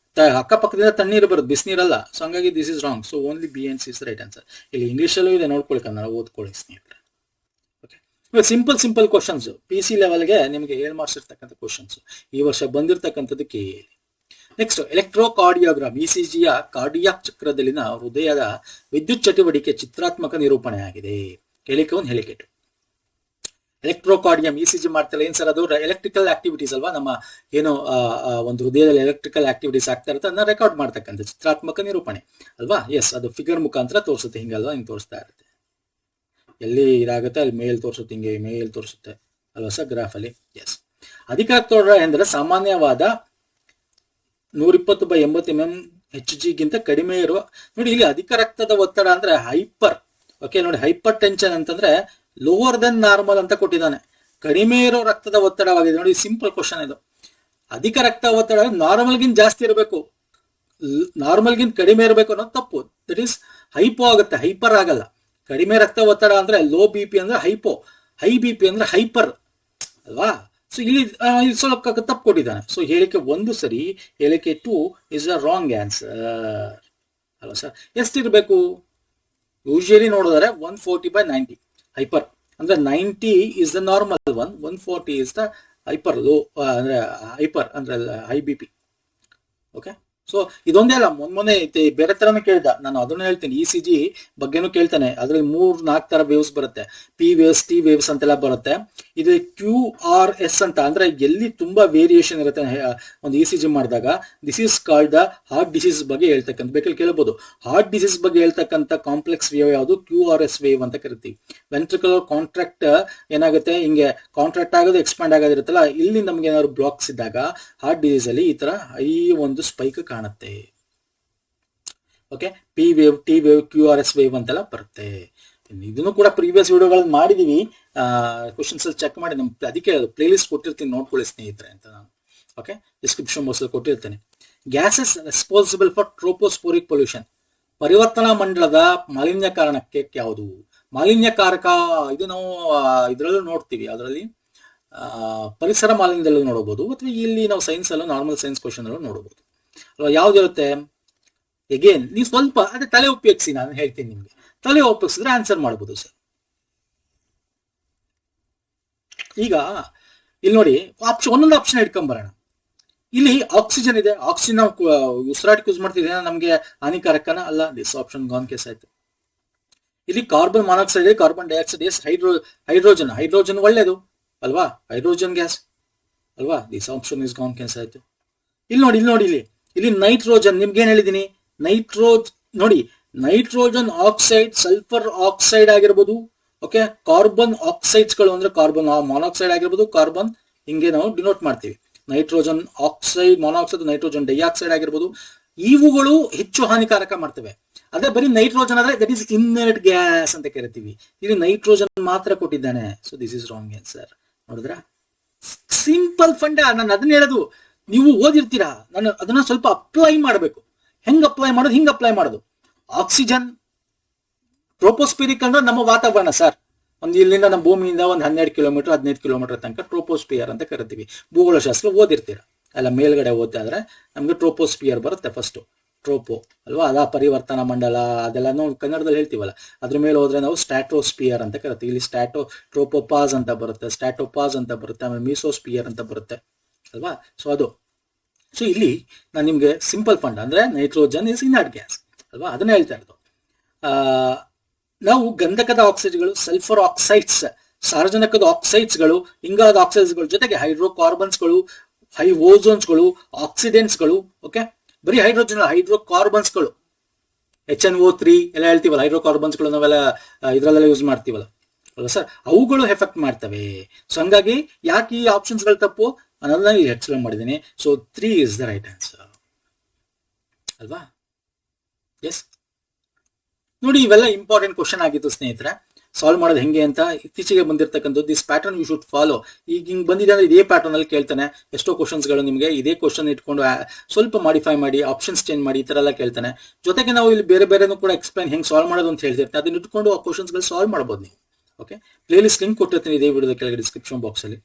ಅಕ್ಕಪಕ್ಕದಿಂದ ತಣ್ಣೀರು ಬರುತ್ತೆ, ಬಿಸಿನೀರಲ್ಲ. ಸೊ ಹಂಗಾಗಿ this is wrong. So only B N C is the right answer. ಇಲ್ಲಿ ಇಂಗ್ಲಿಷಲ್ಲೂ ಇದೆ, ನೋಡ್ಕೊಳ್ಳಿ, ಕನ್ನಡ ಓದ್ಕೊಳ್ಳಿ ಸ್ನೇಹಿತರೆ. ಸಿಂಪಲ್ ಕ್ವಶನ್ಸ್, PC ಲೆವೆಲ್ಗೆ ನಿಮಗೆ 7 ಮಾರ್ಕ್ಸ್ ಇರ್ತಕ್ಕಂಥ ಕ್ವಶನ್ಸ್ ಈ ವರ್ಷ ಬಂದಿರತಕ್ಕಂಥದ್ದು KL. ನೆಕ್ಸ್ಟ್, ಎಲೆಕ್ಟ್ರೋಕಾರ್ಡಿಯೋಗ್ರಾಮ್, ECGಯ ಕಾರ್ಡಿಯಾಕ್ ಚಕ್ರದಲ್ಲಿನ ಹೃದಯದ ವಿದ್ಯುತ್ ಚಟುವಟಿಕೆ ಚಿತ್ರಾತ್ಮಕ ನಿರೂಪಣೆ ಆಗಿದೆ. ಹೇಳಿಕೆ 1, ಹೇಳಿಕೆ 2. ಎಲೆಕ್ಟ್ರೋಕಾರ್ಡಿಯಂ, ECG ಮಾಡ್ತಾರೆ ಏನ್ ಸರ್? ಅದು ಎಲೆಕ್ಟ್ರಿಕಲ್ ಆಕ್ಟಿವಿಟೀಸ್ ಅಲ್ವಾ? ನಮ್ಮ ಏನು ಒಂದು ಹೃದಯದಲ್ಲಿ ಎಲೆಕ್ಟ್ರಿಕಲ್ ಆಕ್ಟಿವಿಟೀಸ್ ಆಗ್ತಾ ಇರುತ್ತೆ, ಅದನ್ನ ರೆಕಾರ್ಡ್ ಮಾಡ್ತಕ್ಕಂಥ ಚಿತ್ರಾತ್ಮಕ ನಿರೂಪಣೆ ಅಲ್ವಾ? ಎಸ್, ಅದು ಫಿಗರ್ ಮುಖಾಂತರ ತೋರಿಸುತ್ತೆ, ಹಿಂಗಲ್ವಾ? ಹಿಂಗೆ ತೋರಿಸ್ತಾ ಇರುತ್ತೆ. ಎಲ್ಲಿ ಇದಾಗುತ್ತೆ ಅಲ್ಲಿ ಮೇಲ್ ತೋರಿಸುತ್ತೆ, ಹಿಂಗೆ ಮೇಲ್ ತೋರಿಸುತ್ತೆ ಅಲ್ವಾ ಸರ್ ಗ್ರಾಫ್ ಅಲ್ಲಿ. ಎಸ್, ಅಧಿಕ ರಕ್ತದೊತ್ತಡ ಎಂದರೆ ಸಾಮಾನ್ಯವಾದ 120/80 mm Hg ಗಿಂತ ಕಡಿಮೆ ಇರುವ. ನೋಡಿ, ಇಲ್ಲಿ ಅಧಿಕ ರಕ್ತದ ಒತ್ತಡ ಅಂದ್ರೆ ಹೈಪರ್. ಓಕೆ, ನೋಡಿ, ಹೈಪರ್ ಟೆನ್ಷನ್ ಅಂತಂದ್ರೆ ಲೋವರ್ ದೆನ್ ನಾರ್ಮಲ್ ಅಂತ ಕೊಟ್ಟಿದ್ದಾನೆ. ಕಡಿಮೆ ಇರೋ ರಕ್ತದ ಒತ್ತಡವಾಗಿದೆ. ನೋಡಿ, ಸಿಂಪಲ್ ಕ್ವಶನ್ ಇದು. ಅಧಿಕ ರಕ್ತ ಒತ್ತಡ ನಾರ್ಮಲ್ಗಿಂತ ಜಾಸ್ತಿ ಇರಬೇಕು, ನಾರ್ಮಲ್ಗಿಂತ ಕಡಿಮೆ ಇರಬೇಕು ಅನ್ನೋದು ತಪ್ಪು. ದಟ್ ಈಸ್ ಹೈಪೋ ಆಗುತ್ತೆ, ಹೈಪರ್ ಆಗಲ್ಲ. ಕಡಿಮೆ ರಕ್ತ ಒತ್ತಡ ಅಂದ್ರೆ ಲೋ BP ಅಂದ್ರೆ ಹೈಪೋ, ಹೈ BP ಅಂದ್ರೆ ಹೈಪರ್ ಅಲ್ವಾ? ಸೊ ಇಲ್ಲಿ ಸ್ವಲ್ಪ ತಪ್ಪು ಕೊಟ್ಟಿದ್ದಾನೆ. ಸೊ ಹೇಳಿಕೆ 1 ಸರಿ, ಹೇಳಿಕೆ 2 ಇಸ್ ಅ ರಾಂಗ್ ಆನ್ಸರ್ ಅಲ್ವಾ ಸರ್? ಎಷ್ಟಿರ್ಬೇಕು? ಯೂಶಲಿ ನೋಡಿದ್ರೆ 140/90 ಹೈಪರ್ ಅಂದ್ರೆ 90 is the normal one, 140 is the hyper low, ಅಂದ್ರೆ ಹೈಪರ್ ಅಂದ್ರೆ ಹೈ BP. ಓಕೆ, ಸೊ ಇದೊಂದೇ ಅಲ್ಲ, ಮೊನ್ನೆ ಬೇರೆ ತರನು ಕೇಳಿದ, ನಾನು ಅದನ್ನ ಹೇಳ್ತೀನಿ. ECG ಬಗ್ಗೆನೂ ಕೇಳ್ತಾನೆ. ಅದ್ರಲ್ಲಿ 3-4 ತರ ವೇವ್ಸ್ ಬರುತ್ತೆ, P ವೇವ್ಸ್, T ವೇವ್ಸ್ ಅಂತೆಲ್ಲ ಬರುತ್ತೆ. ಇದು QRS ಅಂತ ಅಂದ್ರೆ ಎಲ್ಲಿ ತುಂಬಾ ವೇರಿಯೇಷನ್ ಇರುತ್ತೆ ಒಂದು ECG ಮಾಡಿದಾಗ. This is called the heart disease ಬಗ್ಗೆ ಹೇಳ್ತಕ್ಕಂಥ, ಬೇಕಲ್ಲಿ ಕೇಳಬಹುದು. ಹಾರ್ಟ್ ಡಿಸೀಸ್ ಬಗ್ಗೆ ಹೇಳ್ತಕ್ಕಂಥ ಕಾಂಪ್ಲೆಕ್ಸ್ ವೇವ್ ಯಾವುದು? QRS ವೇವ್ ಅಂತ ಕರಿತೀವಿ. ವೆಂಟ್ರಿಕುಲರ್ ಕಾಂಟ್ರಾಕ್ಟ್ ಏನಾಗುತ್ತೆ, ಹಿಂಗೆ ಕಾಂಟ್ರಾಕ್ಟ್ ಆಗೋದು, ಎಕ್ಸ್ಪಾಂಡ್ ಆಗೋದಿರುತ್ತಲ್ಲ, ಇಲ್ಲಿ ನಮ್ಗೆ ಏನಾದ್ರು ಬ್ಲಾಕ್ಸ್ ಇದ್ದಾಗ ಹಾರ್ಟ್ ಡಿಸೀಸ್ ಅಲ್ಲಿ ಈ ತರ ಈ ಒಂದು ಸ್ಪೈಕ್ ಕಾಣುತ್ತೆ. Okay, P wave, T wave, QRS wave ಅಂತೆಲ್ಲ ಬರುತ್ತೆ. ಇದನ್ನು ಕೂಡ ಪ್ರೀವಿಯಸ್ ವಿಡಿಯೋಗಳಲ್ಲಿ ಮಾಡಿದೀವಿ, ಕ್ವಶನ್ಸ್ ಅಲ್ಲಿ ಚೆಕ್ ಮಾಡಿ. ಅದಕ್ಕೆ ಪ್ಲೇ ಲಿಸ್ಟ್ ಕೊಟ್ಟಿರ್ತೀನಿ, ನೋಡ್ಕೊಳ್ಳಿ ಸ್ನೇಹಿತರೆ ಅಂತ ನಾನು. ಓಕೆ, ಡಿಸ್ಕ್ರಿಪ್ಷನ್ ಬಾಕ್ಸ್ ಅಲ್ಲಿ ಕೊಟ್ಟಿರ್ತೇನೆ. ಗ್ಯಾಸಸ್ ರೆಸ್ಪಾನ್ಸಿಬಲ್ ಫಾರ್ ಟ್ರೋಪೋಸ್ಫೋರಿಕ್ ಪೊಲ್ಯೂಷನ್, ಪರಿವರ್ತನಾ ಮಂಡಲದ ಮಾಲಿನ್ಯ ಕಾರಣಕ್ಕೆ ಯಾವುದು? ಮಾಲಿನ್ಯಕಾರಕ ಇದು ನಾವು ಇದರಲ್ಲೂ ನೋಡ್ತೀವಿ, ಅದರಲ್ಲಿ ಪರಿಸರ ಮಾಲಿನ್ಯದಲ್ಲೂ ನೋಡಬಹುದು, ಅಥವಾ ಇಲ್ಲಿ ನಾವು ಸೈನ್ಸ್ ಅಲ್ಲೂ, ನಾರ್ಮಲ್ ಸೈನ್ಸ್ ಕ್ವಶನ್ ಅಲ್ಲೂ ನೋಡಬಹುದು ಅಲ್ವಾ? ಯಾವ್ದಿರುತ್ತೆ? ಎಗೇನ್ ನೀವು ಸ್ವಲ್ಪ ಅದೇ ತಲೆ ಉಪಯೋಗಿಸಿ, ನಾನು ಹೇಳ್ತೀನಿ ನಿಮ್ಗೆ. ತಲೆ ಉಪಯೋಗಿಸಿದ್ರೆ ಆನ್ಸರ್ ಮಾಡಬಹುದು ಸರ್. ಈಗ ಇಲ್ಲಿ ನೋಡಿ, ಒಂದೊಂದು ಆಪ್ಷನ್ ಇಟ್ಕೊಂಡ್ ಬರೋಣ. ಇಲ್ಲಿ ಆಕ್ಸಿಜನ್ ಇದೆ, ಆಕ್ಸಿಜನ್ ನಾವು ಉಸಿರಾಟಕ್ಕೆ ಯೂಸ್ ಮಾಡ್ತಿದ್ರೆ ನಮ್ಗೆ ಹಾನಿಕಾರಕನ ಅಲ್ಲ, ದಿಸ್ ಆಪ್ಷನ್ ಗಾನ್ ಕೇಸ್ ಆಯ್ತು. ಇಲ್ಲಿ carbon monoxide, carbon dioxide, S hydrogen ಒಳ್ಳೇದು ಅಲ್ವಾ, ಹೈಡ್ರೋಜನ್ ಗ್ಯಾಸ್ ಅಲ್ವಾ, this option is gone case ಆಯ್ತು. ಇಲ್ಲಿ ನೋಡಿ ಇಲ್ಲಿ ನೈಟ್ರೋಜನ್, ನಿಮ್ಗೆ ಏನ್ ಹೇಳಿದೀನಿ, ನೋಡಿ ನೈಟ್ರೋಜನ್ ಆಕ್ಸೈಡ್, ಸಲ್ಫರ್ ಆಕ್ಸೈಡ್ ಆಗಿರ್ಬೋದು, ಓಕೆ, ಕಾರ್ಬನ್ ಆಕ್ಸೈಡ್ಸ್ಗಳು ಅಂದ್ರೆ ಕಾರ್ಬನ್ ಮಾನಾಕ್ಸೈಡ್ ಆಗಿರ್ಬೋದು, ಕಾರ್ಬನ್ ಹಿಂಗೆ ನಾವು ಡಿನೋಟ್ ಮಾಡ್ತೀವಿ. Nitrogen oxide, monoxide, nitrogen dioxide ಆಗಿರ್ಬೋದು, ಇವುಗಳು ಹೆಚ್ಚು ಹಾನಿಕಾರಕ ಮಾಡ್ತವೆ. ಅದೇ ಬರೀ ನೈಟ್ರೋಜನ್ ಆದ್ರೆ ದಟ್ ಈಸ್ ಇನ್ನರ್ಟ್ ಗ್ಯಾಸ್ ಅಂತ ಕರಿತೀವಿ. ಇಲ್ಲಿ ನೈಟ್ರೋಜನ್ ಮಾತ್ರ ಕೊಟ್ಟಿದ್ದಾನೆ, so this is wrong answer. ನೋಡಿದ್ರ, ಸಿಂಪಲ್ ಫಂಡ. ನಾನು ಅದನ್ನ ಹೇಳೋದು, ನೀವು ಓದಿರ್ತೀರಾ, ನಾನು ಅದನ್ನ ಸ್ವಲ್ಪ ಅಪ್ಲೈ ಮಾಡಬೇಕು. ಹೆಂಗ್ ಅಪ್ಲೈ ಮಾಡೋದು, ಹಿಂಗ್ ಅಪ್ಲೈ ಮಾಡೋದು. ಆಕ್ಸಿಜನ್ ಟ್ರೋಪೋಸ್ಪಿರಿಕ್ ಅಂದ್ರೆ ನಮ್ಮ ವಾತಾವರಣ ಸರ್. ಇಲ್ಲಿಂದ ನಮ್ಮ ಭೂಮಿಯಿಂದ ಒಂದು 12 ಕಿಲೋಮೀಟರ್ 15 ಕಿಲೋಮೀಟರ್ ತನಕ ಟ್ರೋಪೋಸ್ಪಿಯರ್ ಅಂತ ಕರಿತೀವಿ. ಭೂಗೋಳಶಾಸ್ತ್ರ ಓದಿರ್ತೀರಾ ಅಲ್ಲ, ಮೇಲ್ಗಡೆ ಓದ್ತಾ ಇದ್ರೆ ನಮ್ಗೆ ಟ್ರೋಪೋಸ್ಪಿಯರ್ ಬರುತ್ತೆ ಫಸ್ಟ್, ಟ್ರೋಪೋ ಅಲ್ವಾ, ಅದ ಪರಿವರ್ತನಾ ಮಂಡಲ ಅದೆಲ್ಲ ನಾವು ಕನ್ನಡದಲ್ಲಿ ಹೇಳ್ತೀವಲ್ಲ, ಅದ್ರ ಮೇಲೆ ಹೋದ್ರೆ ನಾವು ಸ್ಟ್ಯಾಟೋಸ್ಪಿಯರ್ ಅಂತ ಕರಿತೀವಿ. ಇಲ್ಲಿ ಟ್ರೋಪೋಪಾಸ್ ಅಂತ ಬರುತ್ತೆ, ಸ್ಟ್ಯಾಟೋಪಾಸ್ ಅಂತ ಬರುತ್ತೆ, ಆಮೇಲೆ ಮೀಸೋಸ್ಪಿಯರ್ ಅಂತ ಬರುತ್ತೆ ಅಲ್ವಾ. ಸೊ ಅದು, ಸೊ ಇಲ್ಲಿ ನಾನು ನಿಮ್ಗೆ ಸಿಂಪಲ್ ಫಂಡ್ ಅಂದ್ರೆ ನೈಟ್ರೋಜನ್ ಇಸ್ ಇನರ್ಟ್ ಗ್ಯಾಸ್ ಅಲ್ವಾ, ಅದನ್ನ ಹೇಳ್ತಾ ಇರೋದು. ನಾವು ಗಂಧಕದ ಆಕ್ಸೈಡ್ಗಳು, ಸಲ್ಫರ್ ಆಕ್ಸೈಡ್ಸ್, ಸಾರಜನಕದ ಆಕ್ಸೈಡ್ಸ್ಗಳು, ಇಂಗಾಲದ ಆಕ್ಸೈಡ್ಸ್ಗಳು ಜೊತೆಗೆ ಹೈಡ್ರೋಕಾರ್ಬನ್ಸ್ಗಳು, ಹೈ ಓಝೋನ್ಸ್ಗಳು, ಆಕ್ಸಿಡೆಂಟ್ಸ್ಗಳು, ಓಕೆ, ಬರೀ ಹೈಡ್ರೋಜನ್ ಹೈಡ್ರೋಕಾರ್ಬನ್ಸ್ಗಳು, HNO3 ಎಲ್ಲ ಹೇಳ್ತೀವಲ್ಲ, ಹೈಡ್ರೋಕಾರ್ಬನ್ಸ್ಗಳು ನಾವೆಲ್ಲ ಇದ್ರಲ್ಲೆಲ್ಲ ಯೂಸ್ ಮಾಡ್ತೀವಲ್ಲ ಅಲ್ಲ ಸರ್, ಅವುಗಳು ಎಫೆಕ್ಟ್ ಮಾಡ್ತವೆ. ಸೊ ಹಂಗಾಗಿ ಯಾಕೆ ಈ ಆಪ್ಷನ್ಸ್ಗಳು ತಪ್ಪು ಅನ್ನೋದನ್ನ ಇಲ್ಲಿ ಎಕ್ಸ್ಪ್ಲೇನ್ ಮಾಡಿದ್ದೀನಿ. So 3 is the right answer ಅಲ್ವಾ. ಎಸ್, ನೋಡಿ ಇವೆಲ್ಲ ಇಂಪಾರ್ಟೆಂಟ್ ಕ್ವಶನ್ ಆಗಿತ್ತು ಸ್ನೇಹಿತರೆ. ಸಾಲ್ವ್ ಮಾಡೋದು ಹೆಂಗೆ ಅಂತ ಇತ್ತೀಚೆಗೆ ಬಂದಿರತಕ್ಕಂಥದ್ದು. This pattern you should follow. ಈಗ ಹಿಂಗ್ ಬಂದಿದೆ ಅಂದ್ರೆ ಇದೇ ಪ್ಯಾಟರ್ನ್ ಅಲ್ಲಿ ಕೇಳ್ತಾನೆ. ಎಷ್ಟೋ ಕ್ವಶನ್ಸ್ಗಳು ನಿಮಗೆ ಇದೇ ಕ್ವಶನ್ ಇಟ್ಕೊಂಡು ಸ್ವಲ್ಪ ಮಾಡಿಫೈ ಮಾಡಿ, ಆಪ್ಷನ್ಸ್ ಚೇಂಜ್ ಮಾಡಿ, ಈ ತರ ಎಲ್ಲ ಕೇಳ್ತಾನೆ. ಜೊತೆಗೆ ನಾವು ಇಲ್ಲಿ ಬೇರೆ ಬೇರೆನೂ ಕೂಡ ಎಕ್ಸ್ಪ್ಲೈನ್ ಹೆಂಗ್ ಸಾಲ್ವ್ ಮಾಡೋದು ಅಂತ ಹೇಳ್ತಿರ್ತೀನಿ. ಅದನ್ನ ಇಟ್ಕೊಂಡು ಆ ಕ್ವಶನ್ಸ್ಗಳು ಸಾಲ್ವ್ ಮಾಡಬಹುದು ನೀವು. ಓಕೆ, ಪ್ಲೇ ಲಿಸ್ಟ್ ಲಿಂಕ್ ಕೊಟ್ಟಿರ್ತೀನಿ ಇದೇ ವಿಡಿಯೋದ ಕೆಳಗೆ ಡಿಸ್ಕ್ರಿಪ್ಷನ್ ಬಾಕ್ಸ್ ಅಲ್ಲಿ.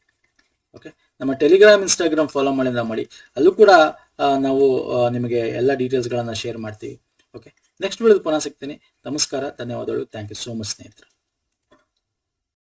ಓಕೆ, ನಮ್ಮ ಟೆಲಿಗ್ರಾಮ್, ಇನ್ಸ್ಟಾಗ್ರಾಮ್ ಫಾಲೋ ಮಾಡಿ, ಅಲ್ಲೂ ಕೂಡ ನಾವು ನಿಮಗೆ ಎಲ್ಲ ಡೀಟೇಲ್ಸ್ ಗಳನ್ನ ಶೇರ್ ಮಾಡ್ತೀವಿ. ಓಕೆ, ನೆಕ್ಸ್ಟ್ ವಿಡಿಯೋದಲ್ಲಿ ಪುನಃ ಸಿಗ್ತೀನಿ. ನಮಸ್ಕಾರ, ಧನ್ಯವಾದಗಳು. ಥ್ಯಾಂಕ್ ಯು ಸೋ ಮಚ್ ಸ್ನೇಹಿತರೆ.